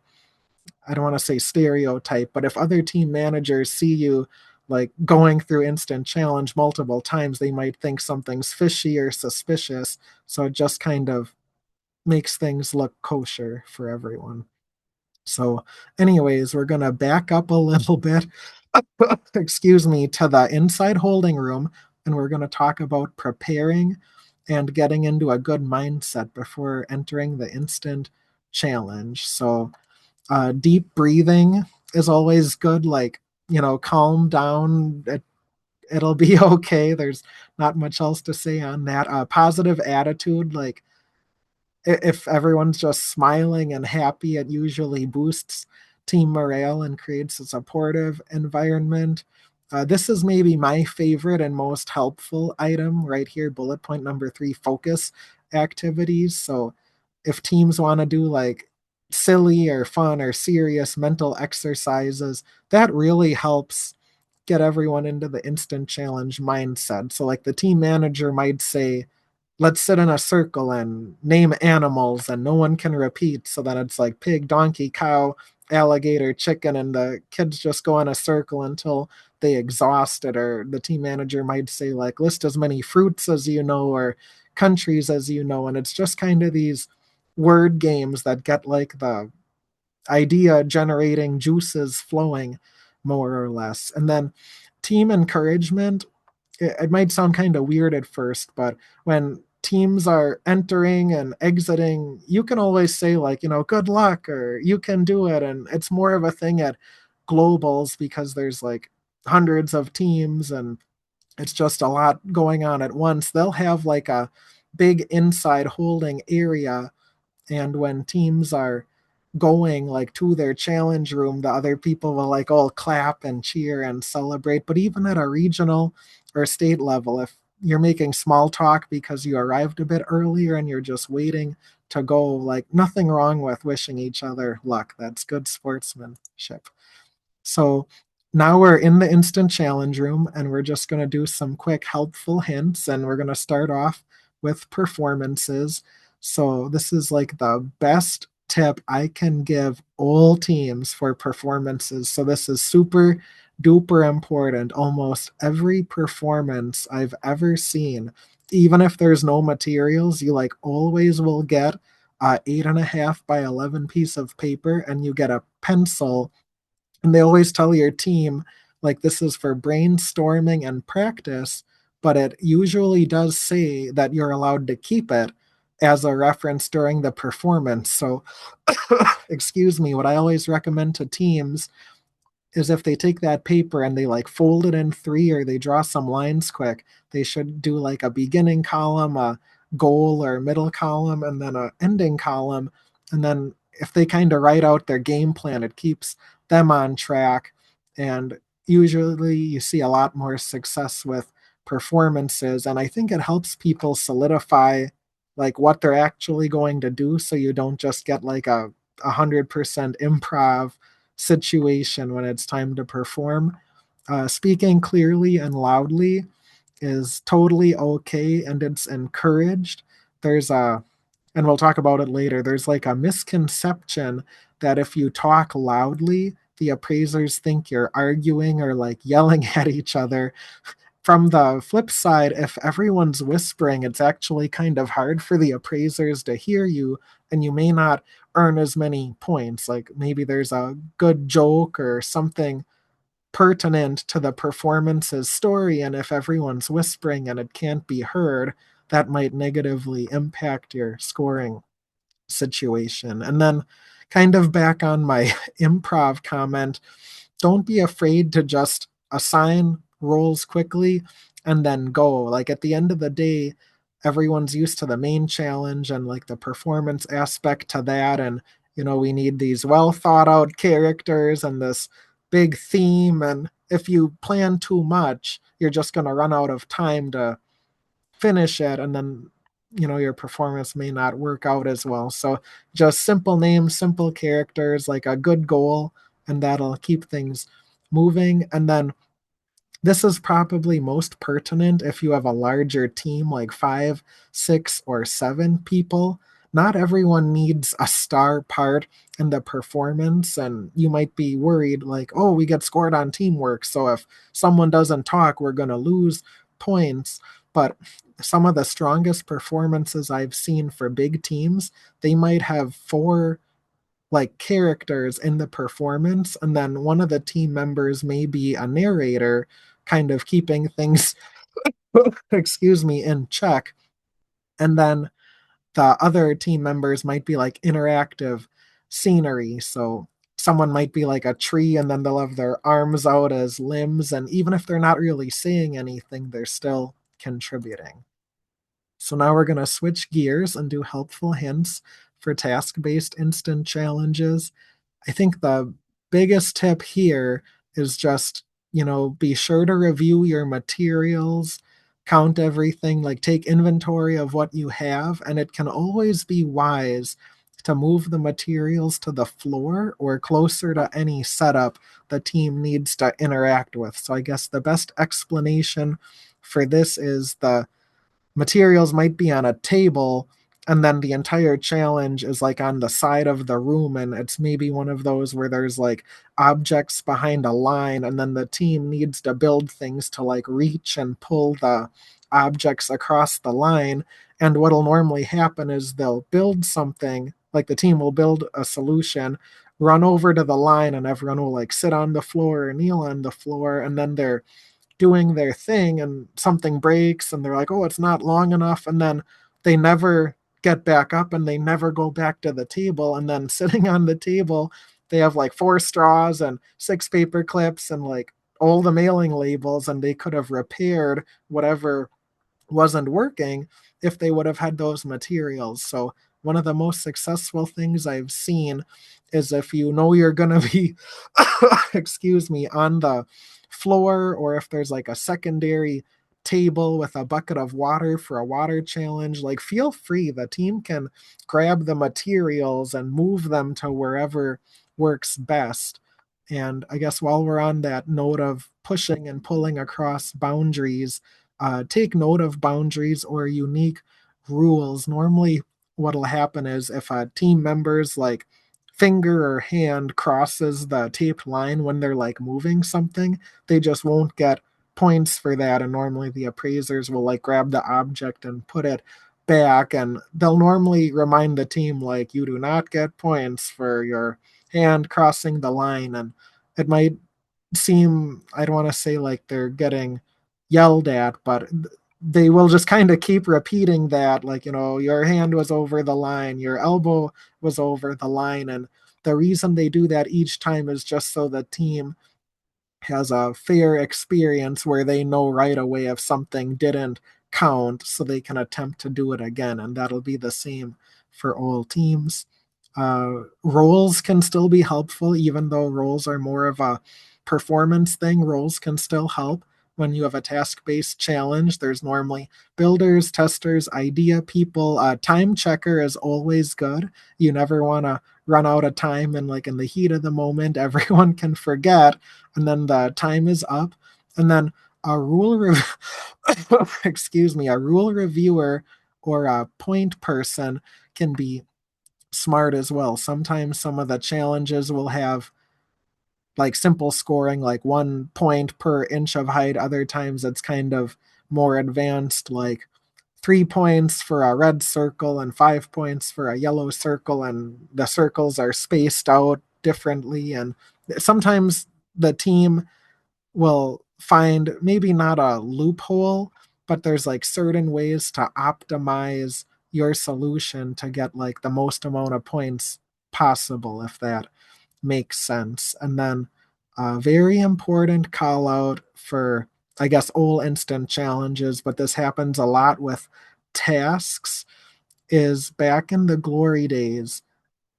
I don't want to say stereotype, but if other team managers see you like going through instant challenge multiple times, they might think something's fishy or suspicious. So it just kind of makes things look kosher for everyone. So, anyways, we're going to back up a little bit, excuse me, to the inside holding room, and we're going to talk about preparing and getting into a good mindset before entering the instant challenge. So, deep breathing is always good. Like, calm down. It'll be okay. There's not much else to say on that. Positive attitude, like if everyone's just smiling and happy, it usually boosts team morale and creates a supportive environment. This is maybe my favorite and most helpful item right here, bullet point number 3, focus activities. So if teams want to do like silly or fun or serious mental exercises, that really helps get everyone into the instant challenge mindset. So like the team manager might say, let's sit in a circle and name animals and no one can repeat, so that it's like pig, donkey, cow, alligator, chicken, and the kids just go in a circle until they exhaust it. Or the team manager might say like list as many fruits as you know or countries as you know. And it's just kind of these word games that get like the idea generating juices flowing more or less. And then team encouragement, it might sound kind of weird at first, but when teams are entering and exiting, you can always say, like, good luck or you can do it. And it's more of a thing at globals because there's like hundreds of teams and it's just a lot going on at once. They'll have like a big inside holding area. And when teams are going like to their challenge room, the other people will like all clap and cheer and celebrate. But even at a regional or state level, if you're making small talk because you arrived a bit earlier and you're just waiting to go, like nothing wrong with wishing each other luck. That's good sportsmanship. So now we're in the instant challenge room and we're just going to do some quick helpful hints, and we're going to start off with performances. So this is like the best tip I can give all teams for performances. So this is super duper important. Almost every performance I've ever seen, even if there's no materials, you like always will get a 8.5 by 11 piece of paper and you get a pencil, and they always tell your team like this is for brainstorming and practice, but it usually does say that you're allowed to keep it as a reference during the performance. So excuse me, what I always recommend to teams is if they take that paper and they like fold it in three or they draw some lines quick, they should do like a beginning column, a goal or middle column, and then a ending column. And then if they kind of write out their game plan, it keeps them on track. And usually you see a lot more success with performances. And I think it helps people solidify like what they're actually going to do, so you don't just get like a 100% improv situation when it's time to perform. Speaking clearly and loudly is totally okay and it's encouraged. There's a, and we'll talk about it later, there's like a misconception that if you talk loudly, the appraisers think you're arguing or like yelling at each other. from the flip side, if everyone's whispering, it's actually kind of hard for the appraisers to hear you, and you may not earn as many points. Like maybe there's a good joke or something pertinent to the performance's story, and if everyone's whispering and it can't be heard, that might negatively impact your scoring situation. And then, kind of back on my improv comment, don't be afraid to just assign roles quickly and then go. Like at the end of the day, everyone's used to the main challenge and like the performance aspect to that. And, we need these well thought out characters and this big theme. And if you plan too much, you're just going to run out of time to finish it. And then, your performance may not work out as well. So just simple names, simple characters, like a good goal, and that'll keep things moving. And then this is probably most pertinent if you have a larger team, like 5, 6, or 7 people. Not everyone needs a star part in the performance, and you might be worried, like, oh, we get scored on teamwork, so if someone doesn't talk, we're going to lose points. But some of the strongest performances I've seen for big teams, they might have 4 like characters in the performance, and then one of the team members may be a narrator, kind of keeping things excuse me, in check. And then the other team members might be like interactive scenery. So someone might be like a tree and then they'll have their arms out as limbs, and even if they're not really saying anything, they're still contributing. So now we're going to switch gears and do helpful hints for task-based instant challenges. I think the biggest tip here is just, be sure to review your materials, count everything, like take inventory of what you have, and it can always be wise to move the materials to the floor or closer to any setup the team needs to interact with. So I guess the best explanation for this is the materials might be on a table, and then the entire challenge is like on the side of the room, and it's maybe one of those where there's like objects behind a line, and then the team needs to build things to like reach and pull the objects across the line. And what'll normally happen is they'll build something, like the team will build a solution, run over to the line, and everyone will like sit on the floor or kneel on the floor, and then they're doing their thing and something breaks and they're like, oh, it's not long enough. And then they never get back up and they never go back to the table. And then sitting on the table, they have like 4 straws and 6 paper clips and like all the mailing labels, and they could have repaired whatever wasn't working if they would have had those materials. So one of the most successful things I've seen is if you know you're going to be excuse me, on the floor, or if there's like a secondary table with a bucket of water for a water challenge, like feel free, the team can grab the materials and move them to wherever works best. And I guess while we're on that note of pushing and pulling across boundaries, take note of boundaries or unique rules. Normally, what'll happen is if a team member's like finger or hand crosses the taped line when they're like moving something, they just won't get points for that. And normally the appraisers will like grab the object and put it back, and they'll normally remind the team like, you do not get points for your hand crossing the line. And it might seem, I don't want to say like they're getting yelled at, but they will just kind of keep repeating that, like, your hand was over the line, your elbow was over the line. And the reason they do that each time is just so the team has a fair experience where they know right away if something didn't count, so they can attempt to do it again. And that'll be the same for all teams. Roles can still be helpful, even though roles are more of a performance thing. Roles can still help when you have a task based challenge. There's normally builders, testers, idea people. Time checker is always good. You never want to run out of time, and like in the heat of the moment, everyone can forget, and then the time is up. And then a excuse me, a rule reviewer or a point person can be smart as well. Sometimes some of the challenges will have like simple scoring, like 1 point per inch of height. Other times it's kind of more advanced, like 3 points for a red circle and 5 points for a yellow circle, and the circles are spaced out differently. And sometimes the team will find maybe not a loophole, but there's like certain ways to optimize your solution to get like the most amount of points possible, if that makes sense. And then a very important call out for, I guess, all instant challenges, but this happens a lot with tasks, is back in the glory days,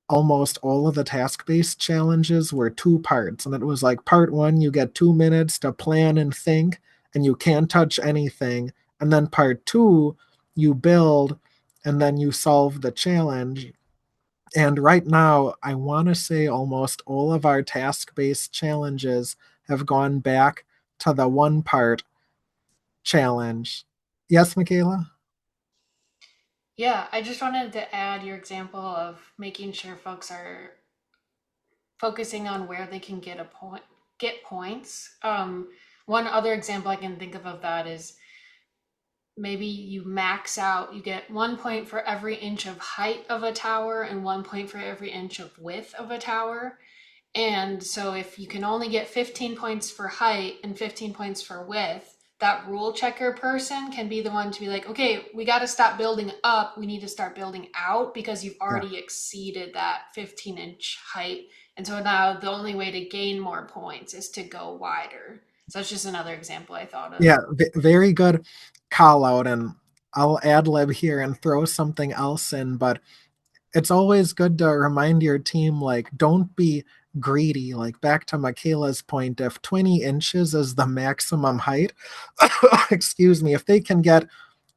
almost all of the task based challenges were two parts. And it was like part one, you get 2 minutes to plan and think, and you can't touch anything. And then part two, you build and then you solve the challenge. And right now, I want to say almost all of our task based challenges have gone back to the one part challenge. Yes, Michaela? Yeah, I just wanted to add your example of making sure folks are focusing on where they can get points. One other example I can think of that is maybe you max out, you get 1 point for every inch of height of a tower and 1 point for every inch of width of a tower. And so if you can only get 15 points for height and 15 points for width, that rule checker person can be the one to be like, okay, we got to stop building up. We need to start building out because you've Yeah. already exceeded that 15-inch height. And so now the only way to gain more points is to go wider. So that's just another example I thought of. Yeah, very good call out. And I'll ad lib here and throw something else in, but it's always good to remind your team, like, don't be greedy. Like, back to Michaela's point, if 20 inches is the maximum height, excuse me, if they can get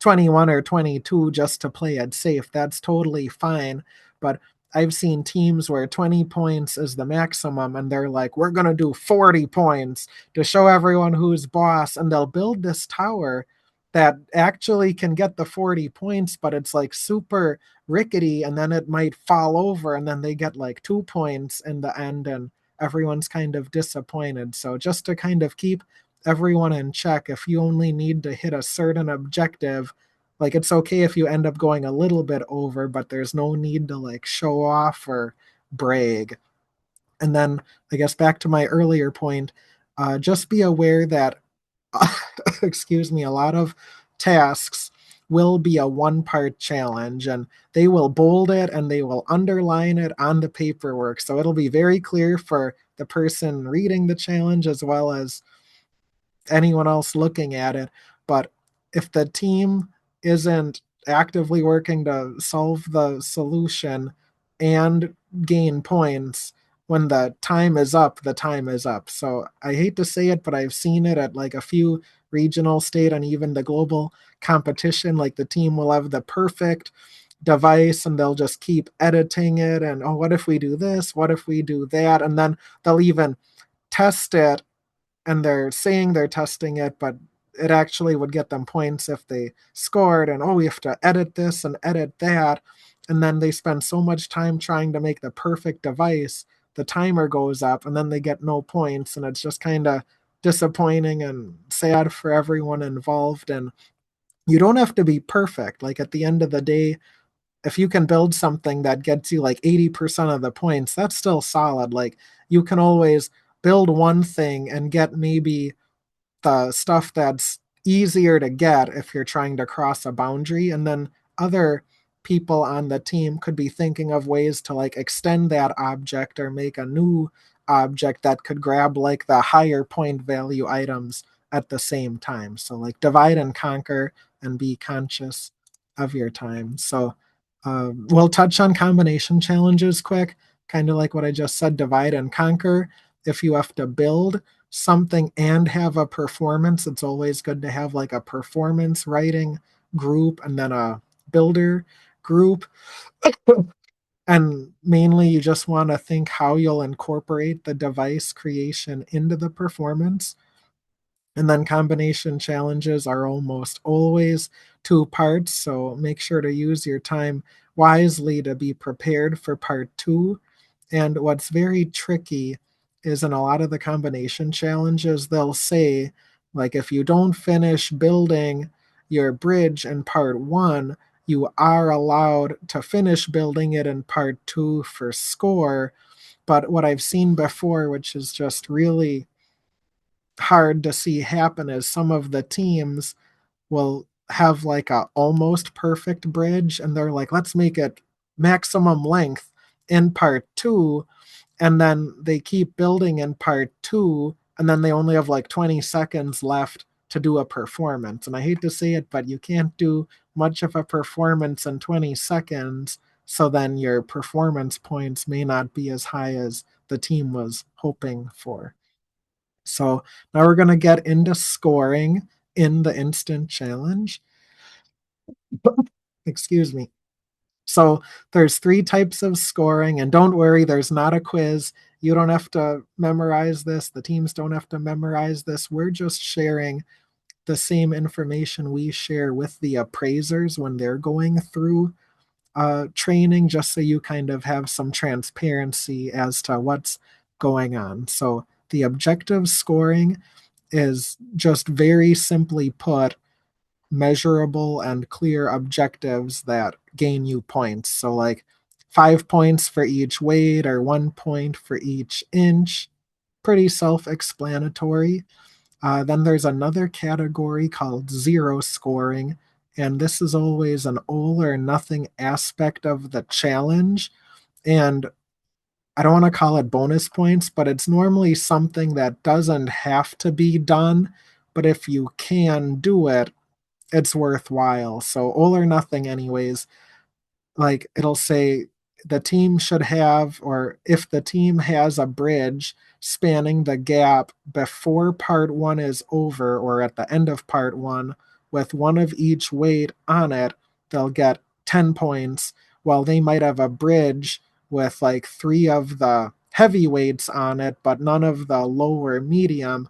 21 or 22 just to play it safe, that's totally fine. But I've seen teams where 20 points is the maximum, and they're like, we're going to do 40 points to show everyone who's boss. And they'll build this tower that actually can get the 40 points, but it's like super rickety, and then it might fall over, and then they get like 2 points in the end, and everyone's kind of disappointed. So just to kind of keep everyone in check, if you only need to hit a certain objective, like it's okay if you end up going a little bit over, but there's no need to like show off or brag. And then I guess back to my earlier point, just be aware that excuse me, a lot of tasks will be a one part challenge, and they will bold it and they will underline it on the paperwork. So it'll be very clear for the person reading the challenge as well as anyone else looking at it. But if the team isn't actively working to solve the solution and gain points, when the time is up, the time is up. So I hate to say it, but I've seen it at like a few regional, state, and even the global competition. Like the team will have the perfect device and they'll just keep editing it. And oh, what if we do this? What if we do that? And then they'll even test it, and they're saying they're testing it, but it actually would get them points if they scored. And oh, we have to edit this and edit that. And then they spend so much time trying to make the perfect device, the timer goes up, and then they get no points. And it's just kind of disappointing and sad for everyone involved. And you don't have to be perfect. Like at the end of the day, if you can build something that gets you like 80% of the points, that's still solid. Like you can always build one thing and get maybe the stuff that's easier to get if you're trying to cross a boundary. And then other people on the team could be thinking of ways to like extend that object or make a new object that could grab like the higher point value items at the same time. So like divide and conquer and be conscious of your time. So we'll touch on combination challenges quick, kind of like what I just said, divide and conquer. If you have to build something and have a performance, it's always good to have like a performance writing group and then a builder group. And mainly, you just want to think how you'll incorporate the device creation into the performance. And then combination challenges are almost always two parts. So make sure to use your time wisely to be prepared for part two. And what's very tricky is in a lot of the combination challenges, they'll say, like, if you don't finish building your bridge in part one, you are allowed to finish building it in part two for score. But what I've seen before, which is just really hard to see happen, is some of the teams will have like a almost perfect bridge and they're like, let's make it maximum length in part two, and then they keep building in part two, and then they only have like 20 seconds left to do a performance. And I hate to say it, but you can't do much of a performance in 20 seconds, so then your performance points may not be as high as the team was hoping for. So now we're going to get into scoring in the instant challenge. Excuse me. So there's three types of scoring, and don't worry, there's not a quiz. You don't have to memorize this. The teams don't have to memorize this. We're just sharing the same information we share with the appraisers when they're going through training, just so you kind of have some transparency as to what's going on. So the objective scoring is just very simply put measurable and clear objectives that gain you points. So, like 5 points for each weight or 1 point for each inch. Pretty self explanatory. Then there's another category called zero scoring, and this is always an all or nothing aspect of the challenge. And I don't want to call it bonus points, but it's normally something that doesn't have to be done. But if you can do it, it's worthwhile. So all or nothing, anyways. Like it'll say the team should have, or if the team has a bridge spanning the gap before part one is over or at the end of part one with one of each weight on it, they'll get 10 points. While they might have a bridge with like three of the heavyweights on it, but none of the lower medium.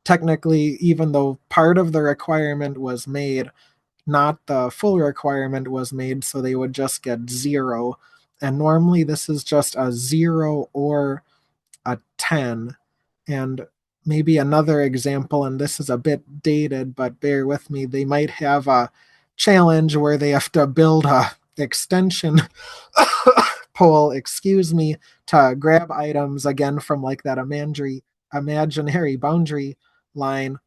Technically, even though part of the requirement was made, not the full requirement was made, so they would just get zero. And normally this is just a zero or a 10. And maybe another example, and this is a bit dated, but bear with me, they might have a challenge where they have to build a extension pole, excuse me, to grab items again from like that imaginary boundary line.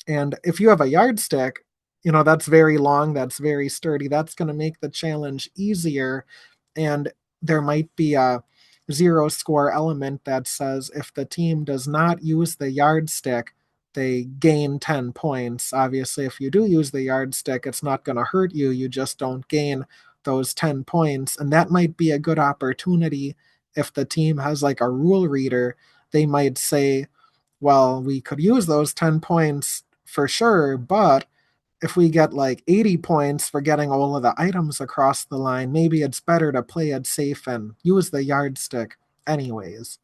And if you have a yardstick, that's very long, that's very sturdy, that's going to make the challenge easier. And there might be a zero score element that says if the team does not use the yardstick, they gain 10 points. Obviously, if you do use the yardstick, it's not going to hurt you. You just don't gain those 10 points. And that might be a good opportunity if the team has like a rule reader. They might say, well, we could use those 10 points for sure, but if we get like 80 points for getting all of the items across the line, maybe it's better to play it safe and use the yardstick anyways.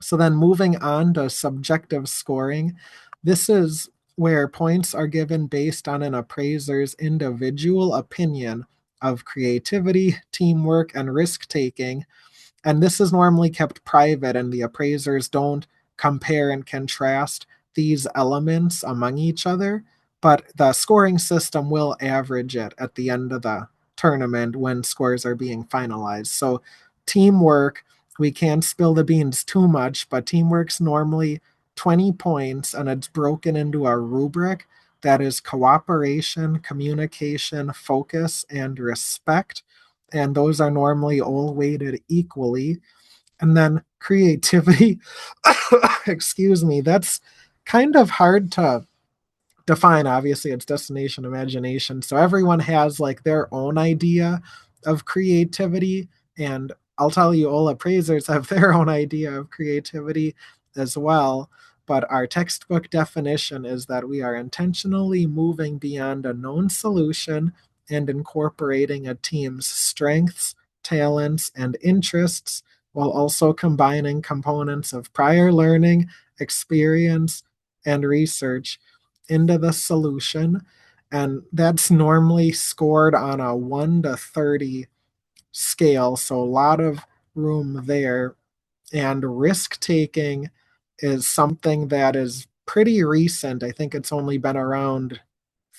So then moving on to subjective scoring, this is where points are given based on an appraiser's individual opinion of creativity, teamwork, and risk taking, and this is normally kept private, and the appraisers don't compare and contrast these elements among each other. But the scoring system will average it at the end of the tournament when scores are being finalized. So, teamwork, we can't spill the beans too much, but teamwork's normally 20 points, and it's broken into a rubric that is cooperation, communication, focus, and respect, and those are normally all weighted equally. And then creativity, excuse me, that's kind of hard to define. Obviously, it's destination imagination. So everyone has like their own idea of creativity. And I'll tell you, all appraisers have their own idea of creativity as well. But our textbook definition is that we are intentionally moving beyond a known solution and incorporating a team's strengths, talents, and interests while also combining components of prior learning, experience, and research into the solution. And that's normally scored on a 1 to 30 scale. So a lot of room there. And risk taking is something that is pretty recent. I think it's only been around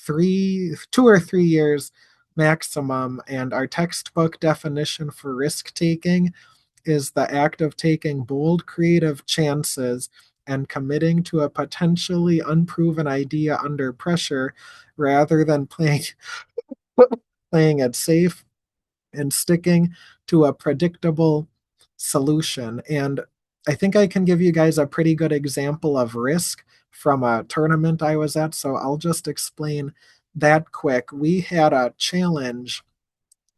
2 or 3 years maximum. And our textbook definition for risk taking is the act of taking bold creative chances and committing to a potentially unproven idea under pressure rather than playing it safe and sticking to a predictable solution. And I think I can give you guys a pretty good example of risk from a tournament I was at. So I'll just explain that quick. We had a challenge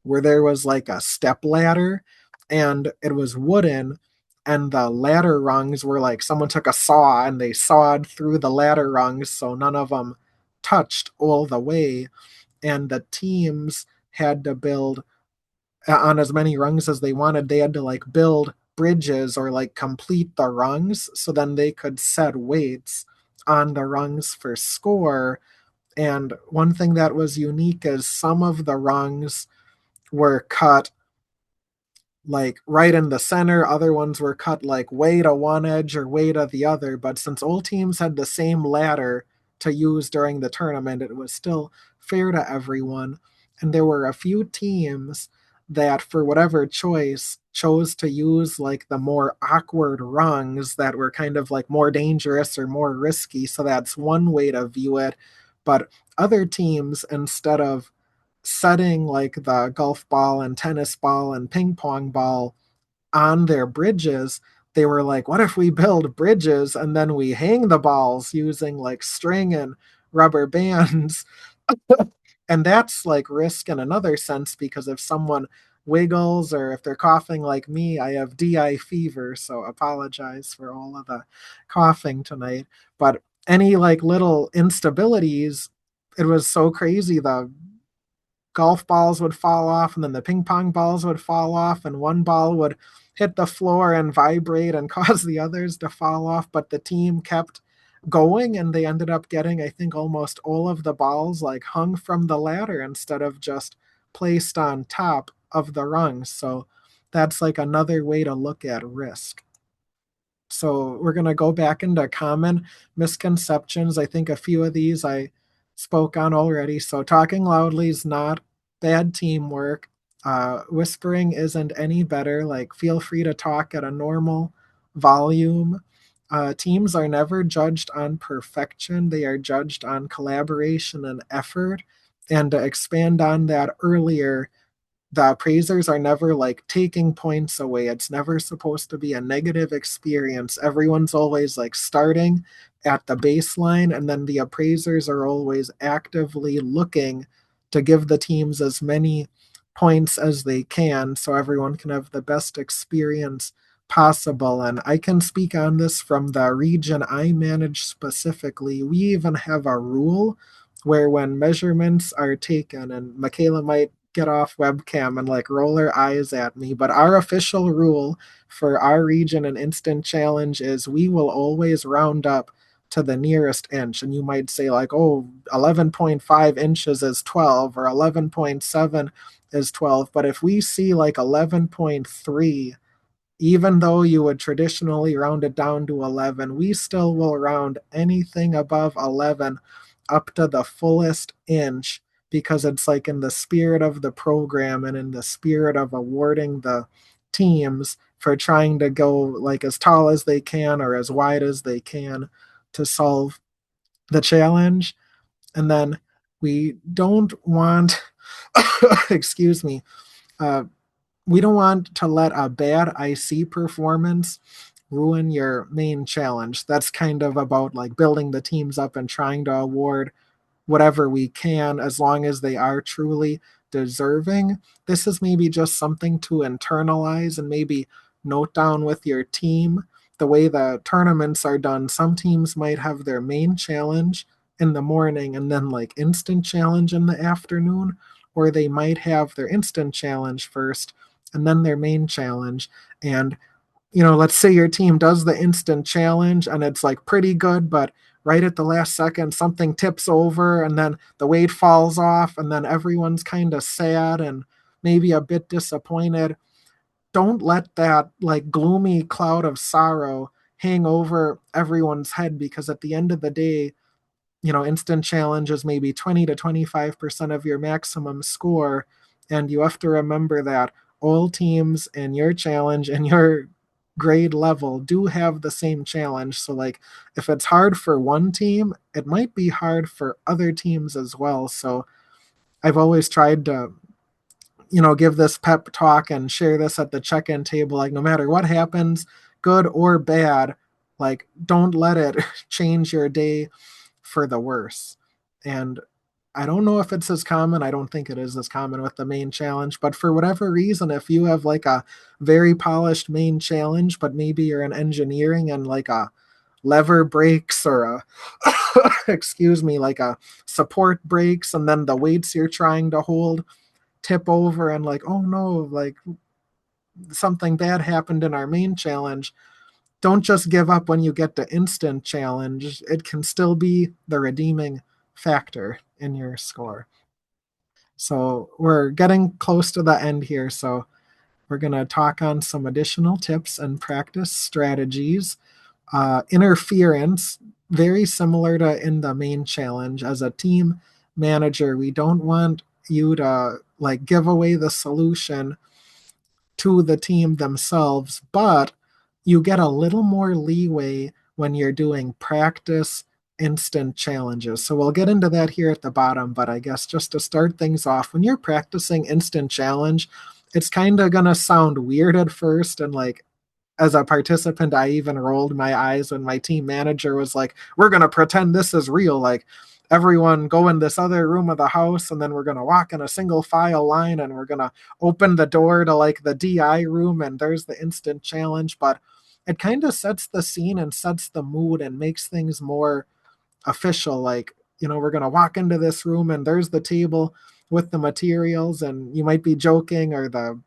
where there was like a step ladder and it was wooden, and the ladder rungs were like someone took a saw and they sawed through the ladder rungs so none of them touched all the way, and the teams had to build on as many rungs as they wanted. They had to like build bridges or like complete the rungs so then they could set weights on the rungs for score. And one thing that was unique is some of the rungs were cut like right in the center. Other ones were cut like way to one edge or way to the other. But since all teams had the same ladder to use during the tournament, it was still fair to everyone. And there were a few teams that, for whatever choice, chose to use like the more awkward rungs that were kind of like more dangerous or more risky. So that's one way to view it. But other teams, instead of setting like the golf ball and tennis ball and ping pong ball on their bridges, they were like, what if we build bridges and then we hang the balls using like string and rubber bands? And that's like risk in another sense, because if someone wiggles or if they're coughing like me, I have DI fever, so apologize for all of the coughing tonight. But any like little instabilities, it was so crazy. The golf balls would fall off and then the ping pong balls would fall off and one ball would hit the floor and vibrate and cause the others to fall off, but the team kept going and they ended up getting, I think, almost all of the balls like hung from the ladder instead of just placed on top of the rungs. So that's like another way to look at risk. So we're going to go back into common misconceptions. I think a few of these I spoke on already. So talking loudly is not bad teamwork. Whispering isn't any better. Like, feel free to talk at a normal volume. Teams are never judged on perfection, they are judged on collaboration and effort. And to expand on that earlier, the appraisers are never like taking points away. It's never supposed to be a negative experience. Everyone's always like starting at the baseline, and then the appraisers are always actively looking to give the teams as many points as they can so everyone can have the best experience possible. And I can speak on this from the region I manage specifically. We even have a rule where when measurements are taken, and Michaela might get off webcam and like roll her eyes at me, but our official rule for our region and instant challenge is we will always round up to the nearest inch. And you might say like, oh, 11.5 inches is 12 or 11.7 is 12. But if we see like 11.3, even though you would traditionally round it down to 11, we still will round anything above 11 up to the fullest inch, because it's like in the spirit of the program and in the spirit of awarding the teams for trying to go like as tall as they can or as wide as they can to solve the challenge. And then we don't want, excuse me, uh, we don't want to let a bad IC performance ruin your main challenge. That's kind of about like building the teams up and trying to award whatever we can as long as they are truly deserving. This is maybe just something to internalize and maybe note down with your team. The way the tournaments are done, some teams might have their main challenge in the morning and then like instant challenge in the afternoon, or they might have their instant challenge first and then their main challenge. And let's say your team does the instant challenge and it's like pretty good, but right at the last second, something tips over and then the weight falls off, and then everyone's kind of sad and maybe a bit disappointed. don't let that like gloomy cloud of sorrow hang over everyone's head, because at the end of the day, instant challenge is maybe 20 to 25% of your maximum score. And you have to remember that all teams in your challenge and your grade level do have the same challenge. So, like, if it's hard for one team, it might be hard for other teams as well. So, I've always tried to, give this pep talk and share this at the check in table. Like, no matter what happens, good or bad, like, don't let it change your day for the worse. And I don't know if it's as common. I don't think it is as common with the main challenge, but for whatever reason, if you have like a very polished main challenge, but maybe you're in engineering and like a lever breaks or a excuse me, like a support breaks, and then the weights you're trying to hold tip over and like, oh no, like something bad happened in our main challenge. Don't just give up when you get to instant challenge. It can still be the redeeming factor in your score. So we're getting close to the end here. So we're going to talk on some additional tips and practice strategies. Interference, very similar to in the main challenge. As a team manager, we don't want you to like give away the solution to the team themselves, but you get a little more leeway when you're doing practice instant challenges. So we'll get into that here at the bottom, but I guess just to start things off, when you're practicing instant challenge, it's kind of going to sound weird at first. And like, as a participant, I even rolled my eyes when my team manager was like, we're going to pretend this is real. Like, everyone go in this other room of the house, and then we're going to walk in a single file line, and we're going to open the door to like the DI room, and there's the instant challenge. But it kind of sets the scene and sets the mood and makes things more official. Like, we're going to walk into this room, and there's the table with the materials, and you might be joking, or the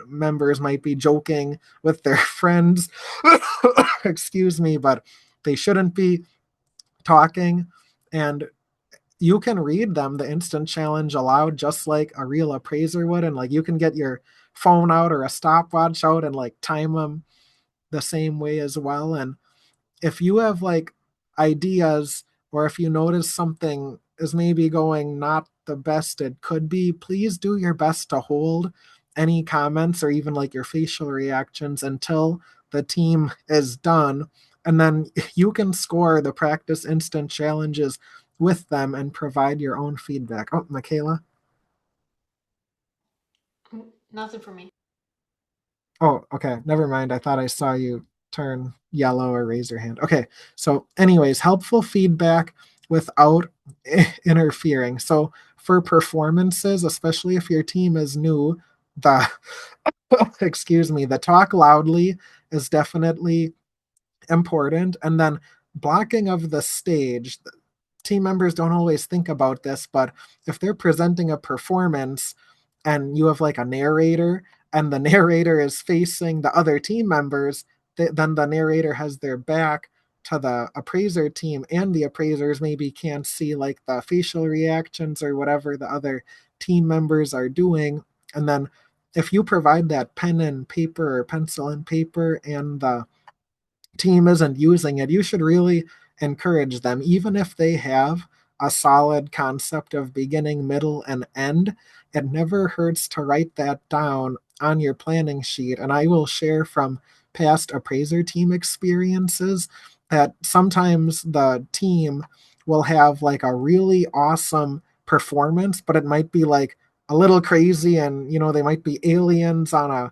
members might be joking with their friends. Excuse me, but they shouldn't be talking. And you can read them, the instant challenge aloud, just like a real appraiser would. And like, you can get your phone out or a stopwatch out and like time them the same way as well. And if you have like ideas, or if you notice something is maybe going not the best it could be, please do your best to hold any comments or even like your facial reactions until the team is done. And then you can score the practice instant challenges with them and provide your own feedback. Oh, Michaela. Nothing for me. Oh, okay. Never mind. I thought I saw you turn yellow or raise your hand. Okay. So, anyways, helpful feedback without interfering. So, for performances, especially if your team is new, the excuse me, the talk loudly is definitely important. And then blocking of the stage. Team members don't always think about this, but if they're presenting a performance and you have like a narrator, and the narrator is facing the other team members, then the narrator has their back to the appraiser team, and the appraisers maybe can't see like the facial reactions or whatever the other team members are doing. And then if you provide that pen and paper or pencil and paper, and the team isn't using it, you should really encourage them, even if they have a solid concept of beginning, middle, and end. It never hurts to write that down on your planning sheet. And I will share from past appraiser team experiences that sometimes the team will have like a really awesome performance, but it might be like a little crazy, and they might be aliens on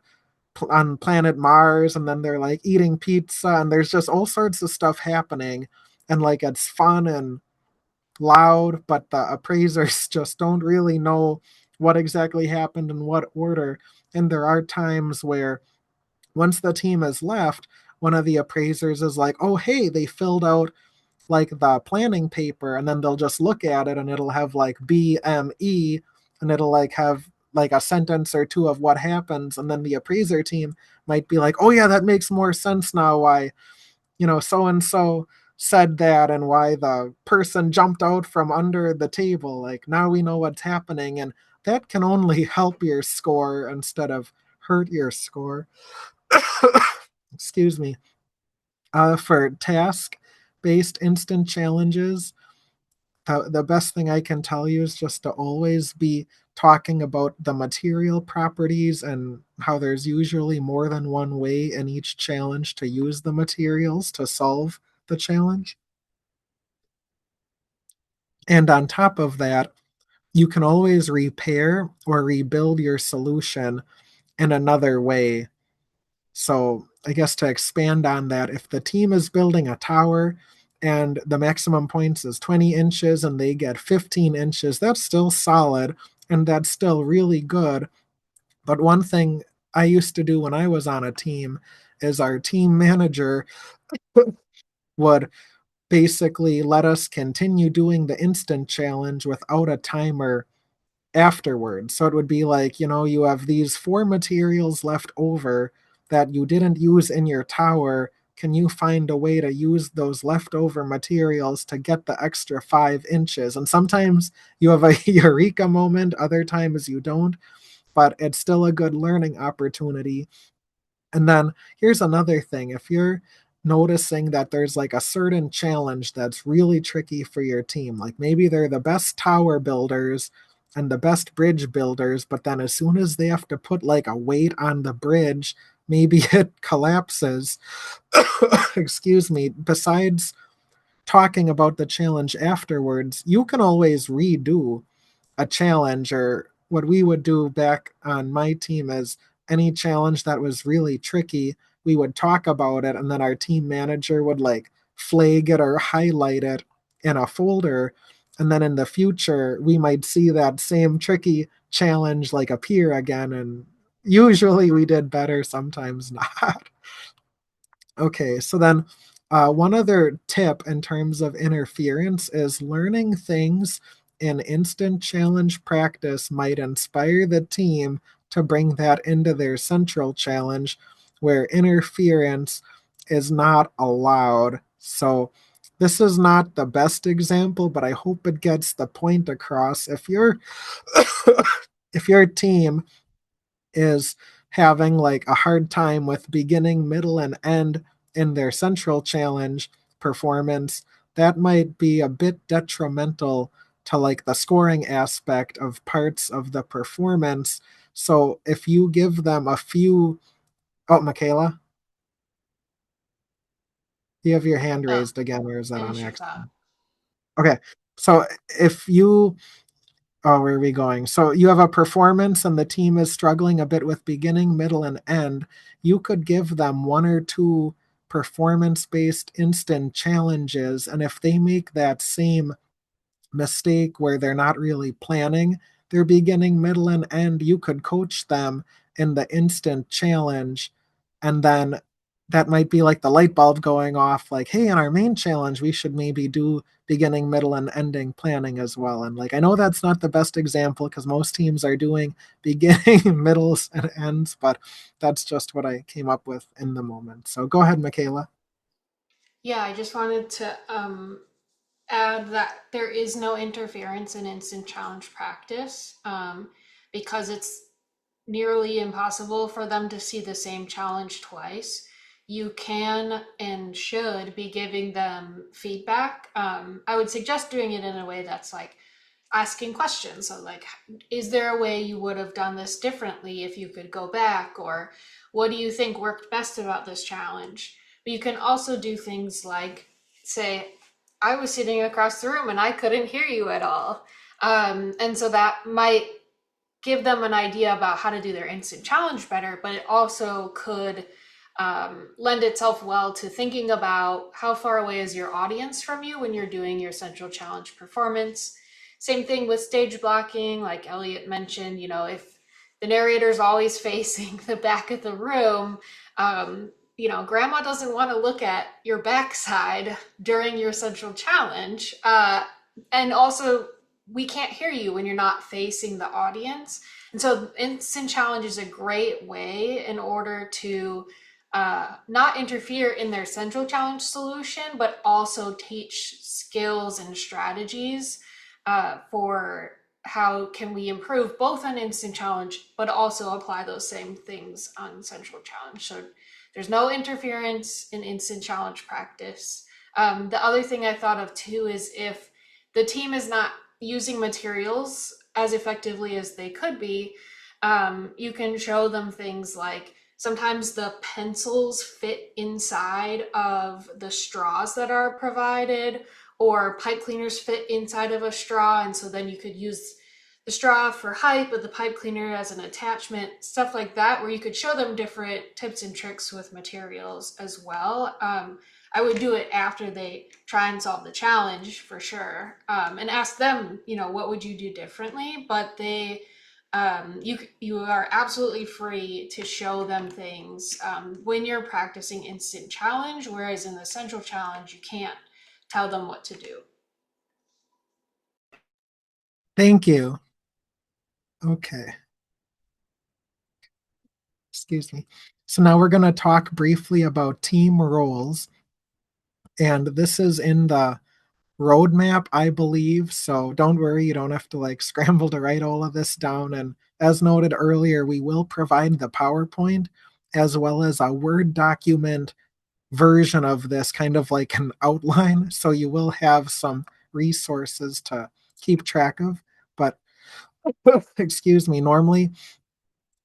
planet Mars, and then they're like eating pizza, and there's just all sorts of stuff happening, and like it's fun and loud, but the appraisers just don't really know what exactly happened in what order. And there are times where once the team has left, one of the appraisers is like, oh hey, they filled out like the planning paper, and then they'll just look at it and it'll have like BME, and it'll like have like a sentence or two of what happens, and then the appraiser team might be like, oh yeah, that makes more sense now, why so and so said that, and why the person jumped out from under the table. Like, now we know what's happening, and that can only help your score instead of hurt your score. Excuse me. For task based instant challenges, the best thing I can tell you is just to always be talking about the material properties and how there's usually more than one way in each challenge to use the materials to solve the challenge. And on top of that, you can always repair or rebuild your solution in another way. So, I guess to expand on that, if the team is building a tower and the maximum points is 20 inches and they get 15 inches, that's still solid and that's still really good. But one thing I used to do when I was on a team is our team manager would basically let us continue doing the instant challenge without a timer afterwards. So it would be like, you have these four materials left over that you didn't use in your tower. Can you find a way to use those leftover materials to get the extra 5 inches? And sometimes you have a eureka moment, other times you don't, but it's still a good learning opportunity. And then here's another thing, if you're noticing that there's like a certain challenge that's really tricky for your team, like maybe they're the best tower builders and the best bridge builders, but then as soon as they have to put like a weight on the bridge, maybe it collapses. Excuse me. Besides talking about the challenge afterwards, you can always redo a challenge, or what we would do back on my team is any challenge that was really tricky, we would talk about it and then our team manager would like flag it or highlight it in a folder, and then in the future we might see that same tricky challenge like appear again, and usually we did better, sometimes not. Okay, so then one other tip in terms of interference is learning things in instant challenge practice might inspire the team to bring that into their central challenge where interference is not allowed. So this is not the best example, but I hope it gets the point across. If your if your team is having like a hard time with beginning, middle, and end in their central challenge performance, that might be a bit detrimental to like the scoring aspect of parts of the performance. So if you give them a few, oh, Michaela, you have your hand No, raised again, or is that on finish your thought. accident? Okay. So if you Oh, where are we going? So you have a performance and the team is struggling a bit with beginning, middle, and end. You could give them one or two performance based instant challenges. And if they make that same mistake where they're not really planning their beginning, middle, and end, you could coach them in the instant challenge. And then that might be like the light bulb going off, like, hey, in our main challenge, we should maybe do beginning, middle, and ending planning as well. And like, I know that's not the best example because most teams are doing beginning, middles, and ends, but that's just what I came up with in the moment. So go ahead, Michaela. Yeah, I just wanted to add that there is no interference in instant challenge practice because it's nearly impossible for them to see the same challenge twice. You can and should be giving them feedback. I would suggest doing it in a way that's like asking questions. So, like, is there a way you would have done this differently if you could go back? Or what do you think worked best about this challenge? But you can also do things like say, I was sitting across the room and I couldn't hear you at all. And so that might give them an idea about how to do their instant challenge better, but it also could lend itself well to thinking about how far away is your audience from you when you're doing your central challenge performance. Same thing with stage blocking, like Elliot mentioned, if the narrator's always facing the back of the room, grandma doesn't want to look at your backside during your central challenge. And also, we can't hear you when you're not facing the audience. And so, instant challenge is a great way in order to not interfere in their central challenge solution, but also teach skills and strategies for how can we improve both on instant challenge but also apply those same things on central challenge. So there's no interference in instant challenge practice. The other thing I thought of too is if the team is not using materials as effectively as they could be, you can show them things like sometimes the pencils fit inside of the straws that are provided, or pipe cleaners fit inside of a straw, and so then you could use the straw for height but the pipe cleaner as an attachment, stuff like that, where you could show them different tips and tricks with materials as well. I would do it after they try and solve the challenge for sure, and ask them, what would you do differently? But you are absolutely free to show them things when you're practicing instant challenge, whereas in the central challenge you can't tell them what to do. Thank you. Okay, excuse me. So now we're going to talk briefly about team roles. And this is in the roadmap, I believe. So don't worry, you don't have to like scramble to write all of this down. And as noted earlier, we will provide the PowerPoint as well as a Word document version of this, kind of like an outline. So you will have some resources to keep track of. But excuse me, normally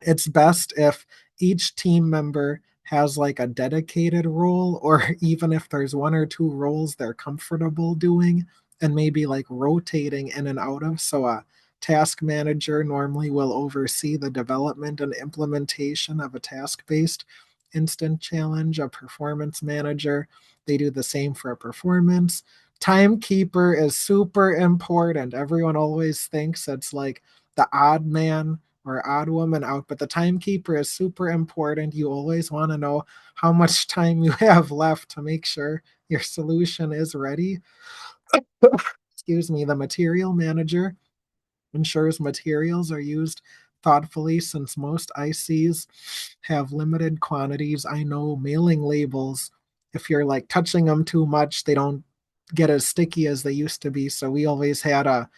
it's best if each team member has like a dedicated role, or even if there's one or two roles they're comfortable doing and maybe like rotating in and out of. So a task manager normally will oversee the development and implementation of a task based instant challenge. A performance manager, they do the same for a performance. Timekeeper is super important. Everyone always thinks it's like the odd man or odd woman out, but the timekeeper is super important. You always want to know how much time you have left to make sure your solution is ready. Excuse me, the material manager ensures materials are used thoughtfully since most ICs have limited quantities. I know mailing labels, if you're like touching them too much, they don't get as sticky as they used to be. So we always had a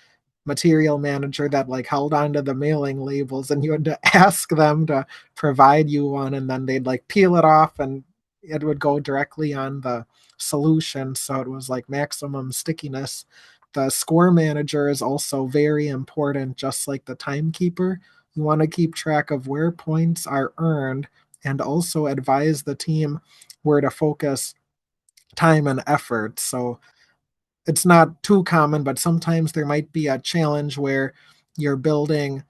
material manager that like held on to the mailing labels, and you had to ask them to provide you one, and then they'd like peel it off and it would go directly on the solution, so it was like maximum stickiness. The score manager is also very important, just like the timekeeper. You want to keep track of where points are earned and also advise the team where to focus time and effort. So it's not too common, but sometimes there might be a challenge where you're building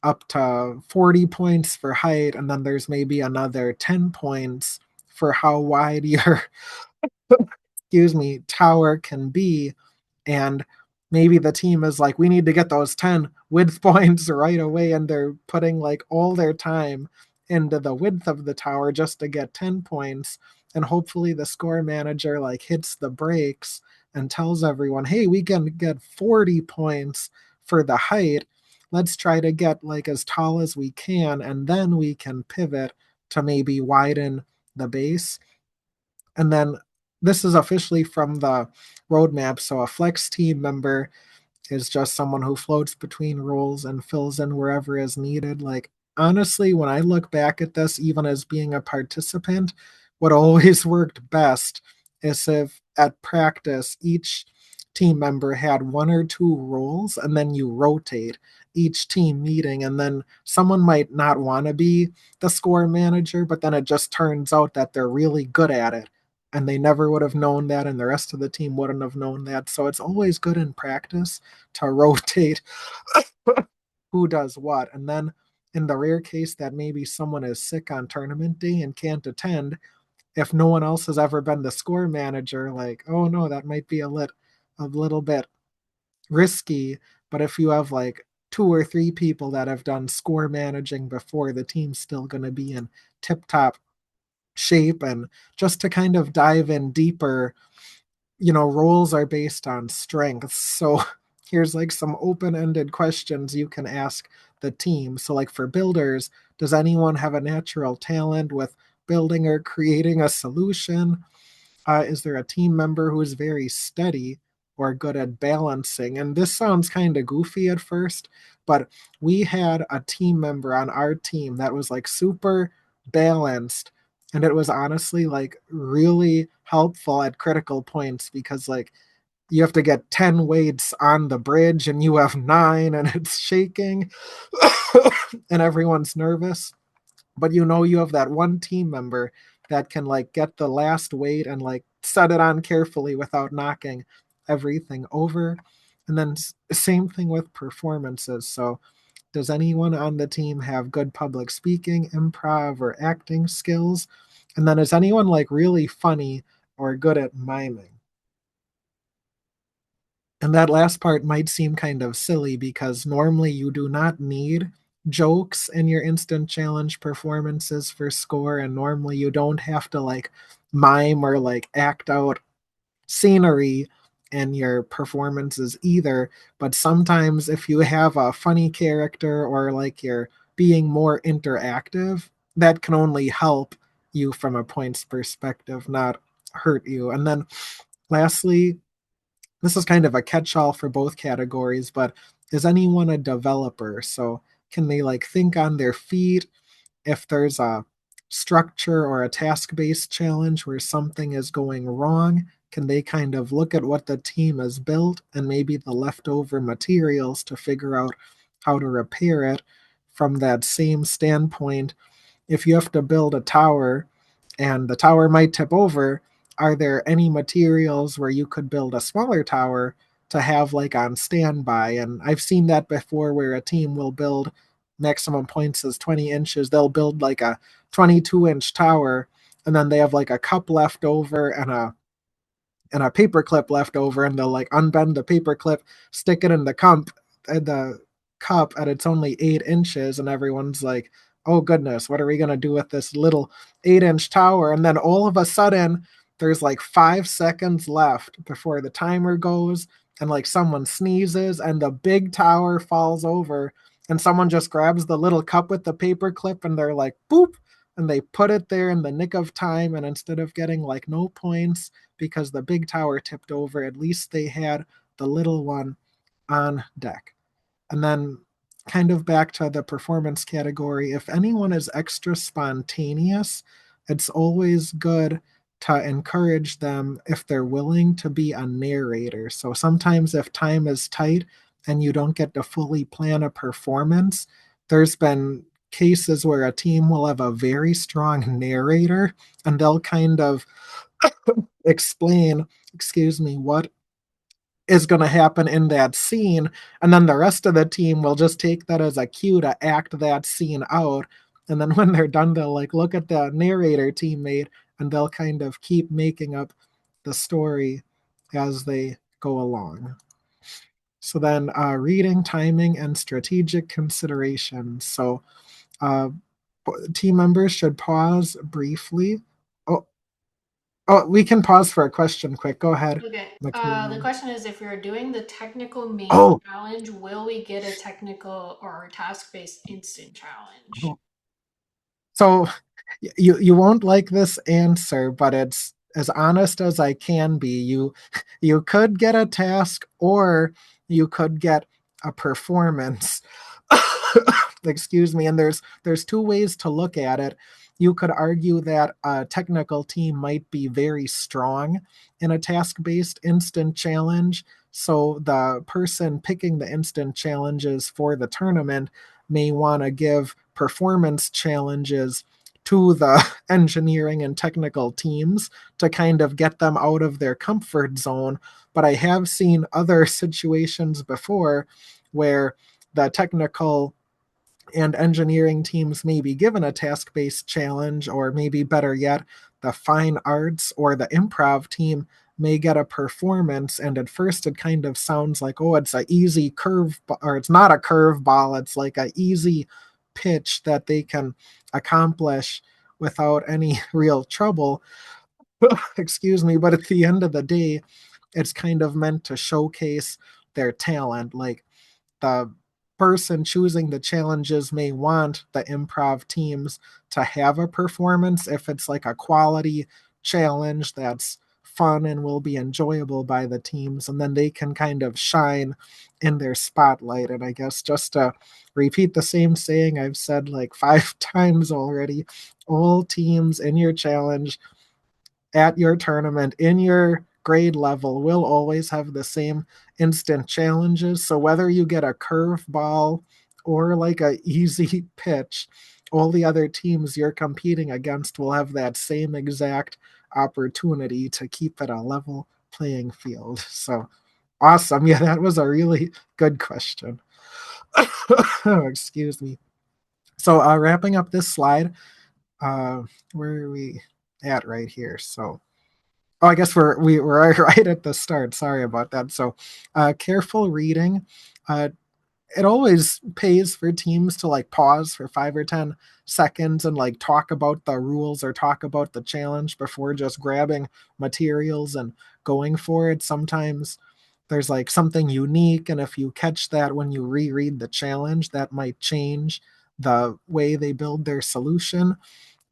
up to 40 points for height, and then there's maybe another 10 points for how wide your excuse me tower can be. And maybe the team is like, we need to get those 10 width points right away, and they're putting like all their time into the width of the tower just to get 10 points. And hopefully the score manager like hits the brakes and tells everyone, hey, we can get 40 points for the height. Let's try to get like as tall as we can, and then we can pivot to maybe widen the base. And then this is officially from the roadmap. So a flex team member is just someone who floats between roles and fills in wherever is needed. Like, honestly, when I look back at this, even as being a participant, what always worked best is if at practice each team member had one or two roles, and then you rotate each team meeting, and then someone might not want to be the score manager, but then it just turns out that they're really good at it, and they never would have known that, and the rest of the team wouldn't have known that. So it's always good in practice to rotate who does what. And then in the rare case that maybe someone is sick on tournament day and can't attend, if no one else has ever been the score manager, like, oh no, that might be a little bit risky. But if you have like two or three people that have done score managing before, the team's still going to be in tip top shape. And just to kind of dive in deeper, roles are based on strengths. So here's like some open-ended questions you can ask the team. So like for builders, does anyone have a natural talent with building or creating a solution? Is there a team member who is very steady or good at balancing. And this sounds kind of goofy at first, but we had a team member on our team that was like super balanced. And it was honestly like really helpful at critical points because like you have to get 10 weights on the bridge and you have nine and it's shaking and everyone's nervous, but you know you have that one team member that can like get the last weight and like set it on carefully without knocking everything over. And then same thing with performances. So does anyone on the team have good public speaking, improv, or acting skills? And then is anyone like really funny or good at miming? And that last part might seem kind of silly because normally you do not need jokes in your instant challenge performances for score, and normally you don't have to like mime or like act out scenery in your performances either. But sometimes if you have a funny character or like you're being more interactive, that can only help you from a points perspective, not hurt you. And then lastly, this is kind of a catch-all for both categories, but is anyone a developer? So can they like think on their feet if there's a structure or a task-based challenge where something is going wrong? Can they kind of look at what the team has built and maybe the leftover materials to figure out how to repair it from that same standpoint? If you have to build a tower and the tower might tip over, are there any materials where you could build a smaller tower to have like on standby? And I've seen that before where a team will build maximum points is 20 inches. They'll build like a 22-inch tower and then they have like a cup left over and a paper clip left over, and they'll like unbend the paper clip, stick it in the cup, and it's only 8 inches, and everyone's like, "Oh goodness, what are we gonna do with this little 8 inch tower?" And then all of a sudden, there's like 5 seconds left before the timer goes, and like someone sneezes, and the big tower falls over, and someone just grabs the little cup with the paper clip, and they're like, "Boop." And they put it there in the nick of time, and instead of getting like no points, because the big tower tipped over, at least they had the little one on deck. And then, kind of back to the performance category, if anyone is extra spontaneous, it's always good to encourage them if they're willing to be a narrator. So sometimes, if time is tight and you don't get to fully plan a performance, there's been cases where a team will have a very strong narrator and they'll kind of explain, excuse me, what is going to happen in that scene. And then the rest of the team will just take that as a cue to act that scene out. And then when they're done, they'll like look at the narrator teammate and they'll kind of keep making up the story as they go along. So then reading, timing, and strategic considerations. So uh, team members should pause briefly. Oh, oh, we can pause for a question quick. Go ahead, Okay. The Michaela. question is, if you're doing the technical main Oh, challenge, will we get a technical or task-based instant challenge? so you won't like this answer, but it's as honest as I can be. You could get a task or you could get a performance. Excuse me. And there's two ways to look at it. You could argue that a technical team might be very strong in a task-based instant challenge. So the person picking the instant challenges for the tournament may want to give performance challenges to the engineering and technical teams to kind of get them out of their comfort zone. But I have seen other situations before where the technical and engineering teams may be given a task based challenge, or maybe better yet, the fine arts or the improv team may get a performance. And at first, it kind of sounds like, oh, it's a easy curve, or it's not a curve ball, it's like a easy pitch that they can accomplish without any real trouble. Excuse me. But at the end of the day, it's kind of meant to showcase their talent. Like the person choosing the challenges may want the improv teams to have a performance if it's like a quality challenge that's fun and will be enjoyable by the teams, and then they can kind of shine in their spotlight. And I guess just to repeat the same saying I've said like 5 times already, all teams in your challenge, at your tournament, in your grade level, will always have the same instant challenges. So whether you get a curveball or like a easy pitch, all the other teams you're competing against will have that same exact opportunity to keep it a level playing field. So awesome. Yeah, that was a really good question. Oh, excuse me. So wrapping up this slide, uh, where are we at right here? So oh, I guess we're right at the start. Sorry about that. So, careful reading. Uh, it always pays for teams to like pause for 5 or 10 seconds and like talk about the rules or talk about the challenge before just grabbing materials and going for it. Sometimes there's like something unique, and if you catch that when you reread the challenge, that might change the way they build their solution.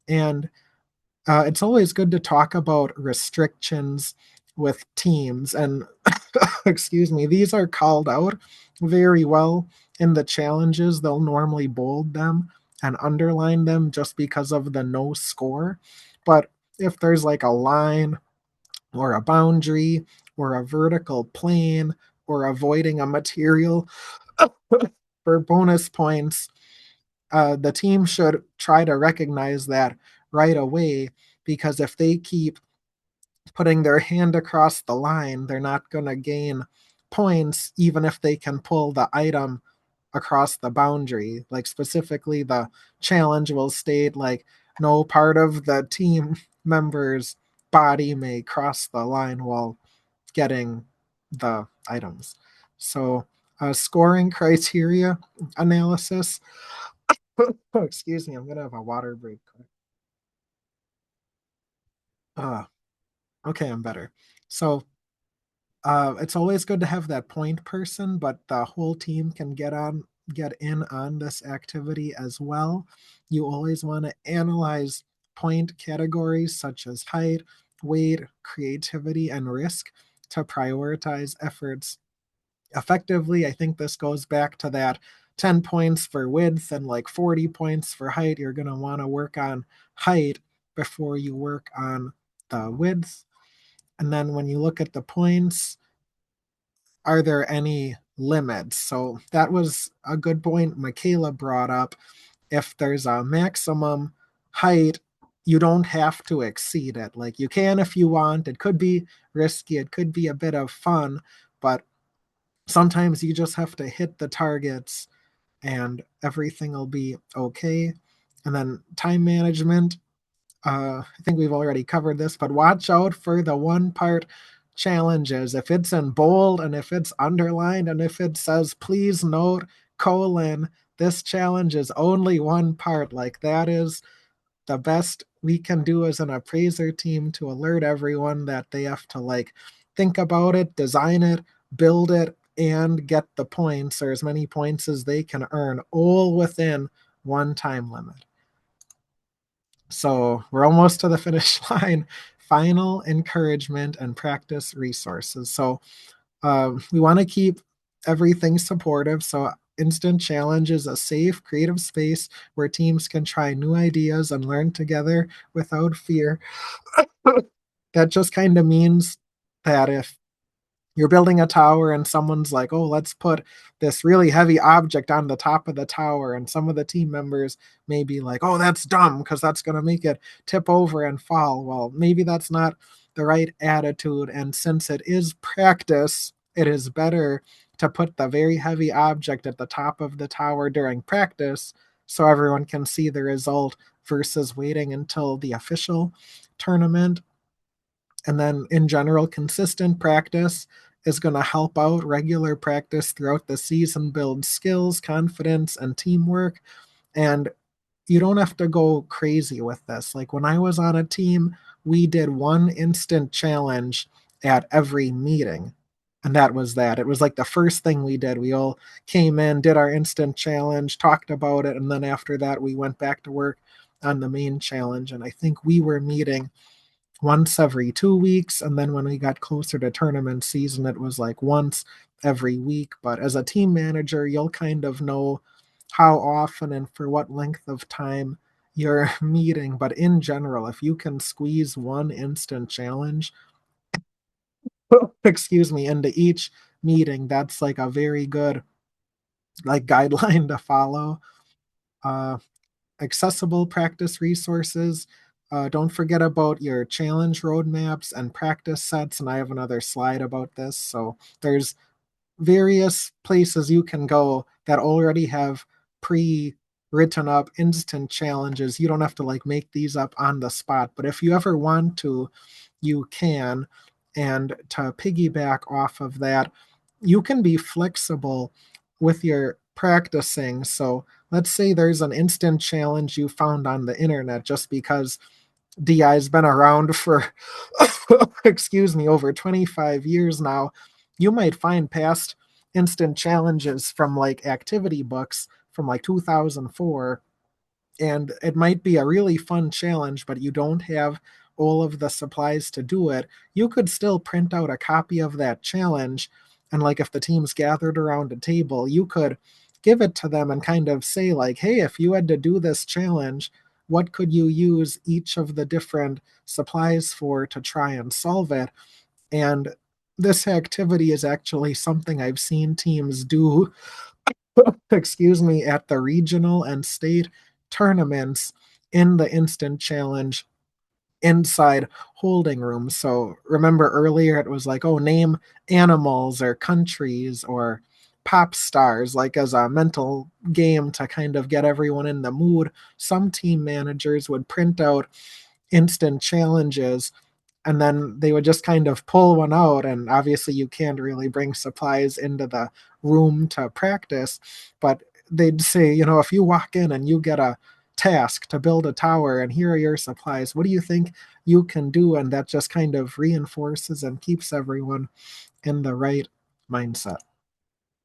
And it's always good to talk about restrictions with teams. And excuse me, these are called out very well in the challenges. They'll normally bold them and underline them just because of the no score. But if there's like a line or a boundary or a vertical plane or avoiding a material for bonus points, the team should try to recognize that right away, because if they keep putting their hand across the line, they're not going to gain points even if they can pull the item across the boundary. Like specifically, the challenge will state like no part of the team member's body may cross the line while getting the items. So, scoring criteria analysis. Oh, excuse me, I'm gonna have a water break. Uh, okay, I'm better. So, it's always good to have that point person, but the whole team can get in on this activity as well. You always want to analyze point categories such as height, weight, creativity, and risk to prioritize efforts effectively. I think this goes back to that 10 points for width and like 40 points for height. You're going to want to work on height before you work on the width. And then when you look at the points, are there any limits? So that was a good point Michaela brought up. If there's a maximum height, you don't have to exceed it. Like you can if you want. It could be risky, it could be a bit of fun, but sometimes you just have to hit the targets and everything will be okay. And then time management, I think we've already covered this, but watch out for the one part challenges. If it's in bold and if it's underlined and if it says, please note, colon, this challenge is only one part, like that is the best we can do as an appraiser team to alert everyone that they have to like think about it, design it, build it, and get the points or as many points as they can earn, all within one time limit. So we're almost to the finish line. Final encouragement and practice resources. So we want to keep everything supportive. So Instant Challenge is a safe, creative space where teams can try new ideas and learn together without fear. That just kind of means that if you're building a tower and someone's like, oh, let's put this really heavy object on the top of the tower, and some of the team members may be like, oh, that's dumb because that's going to make it tip over and fall. Well, maybe that's not the right attitude. And since it is practice, it is better to put the very heavy object at the top of the tower during practice so everyone can see the result versus waiting until the official tournament. And then in general, consistent practice is going to help out. Regular practice throughout the season builds skills, confidence, and teamwork. And you don't have to go crazy with this. Like when I was on a team, we did one instant challenge at every meeting. And that was that. It was like the first thing we did. We all came in, did our instant challenge, talked about it, and then after that, we went back to work on the main challenge. And I think we were meeting once every 2 weeks. And then when we got closer to tournament season, it was like once every week. But as a team manager, you'll kind of know how often and for what length of time you're meeting. But in general, if you can squeeze one instant challenge, excuse me, into each meeting, that's like a very good like guideline to follow. Uh, Accessible practice resources. Don't forget about your challenge roadmaps and practice sets. And I have another slide about this. So there's various places you can go that already have pre written up instant challenges. You don't have to like make these up on the spot, but if you ever want to, you can. And to piggyback off of that, you can be flexible with your practicing. So let's say there's an instant challenge you found on the internet just because DI's been around for, excuse me, over 25 years now. You might find past instant challenges from like activity books from like 2004, and it might be a really fun challenge, but you don't have all of the supplies to do it. You could still print out a copy of that challenge. And like if the team's gathered around a table, you could give it to them and kind of say, like, hey, if you had to do this challenge, what could you use each of the different supplies for to try and solve it? And this activity is actually something I've seen teams do, excuse me, at the regional and state tournaments in the instant challenge inside holding rooms. So remember earlier it was like, oh, name animals or countries or pop stars, like as a mental game to kind of get everyone in the mood. Some team managers would print out instant challenges and then they would just kind of pull one out, and obviously you can't really bring supplies into the room to practice, but they'd say, if you walk in and you get a task to build a tower and here are your supplies, what do you think you can do? And that just kind of reinforces and keeps everyone in the right mindset.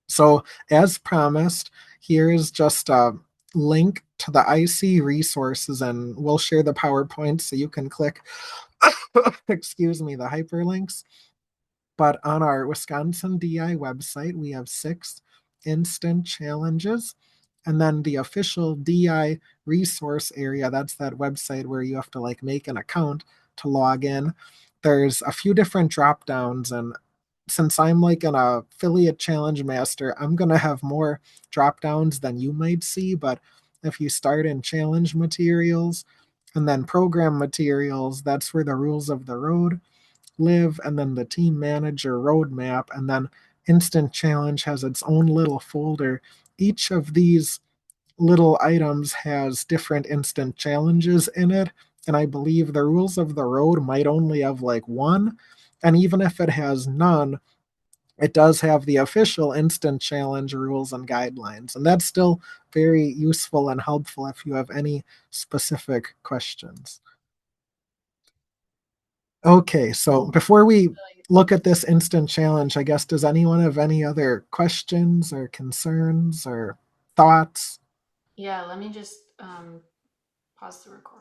So as promised, here is just a link to the IC resources, and we'll share the PowerPoint so you can click excuse me, the hyperlinks. But on our Wisconsin DI website, we have 6 instant challenges. And then the official DI resource area, that's that website where you have to like make an account to log in. There's a few different drop downs, and since I'm like an affiliate challenge master, I'm gonna have more drop downs than you might see. But if you start in challenge materials and then program materials, that's where the rules of the road live, and then the team manager roadmap, and then instant challenge has its own little folder. Each of these little items has different instant challenges in it, and I believe the rules of the road might only have like one, and even if it has none, it does have the official instant challenge rules and guidelines, and that's still very useful and helpful if you have any specific questions. Okay, so before we look at this instant challenge, I guess, does anyone have any other questions or concerns or thoughts? Yeah, let me just pause the recording.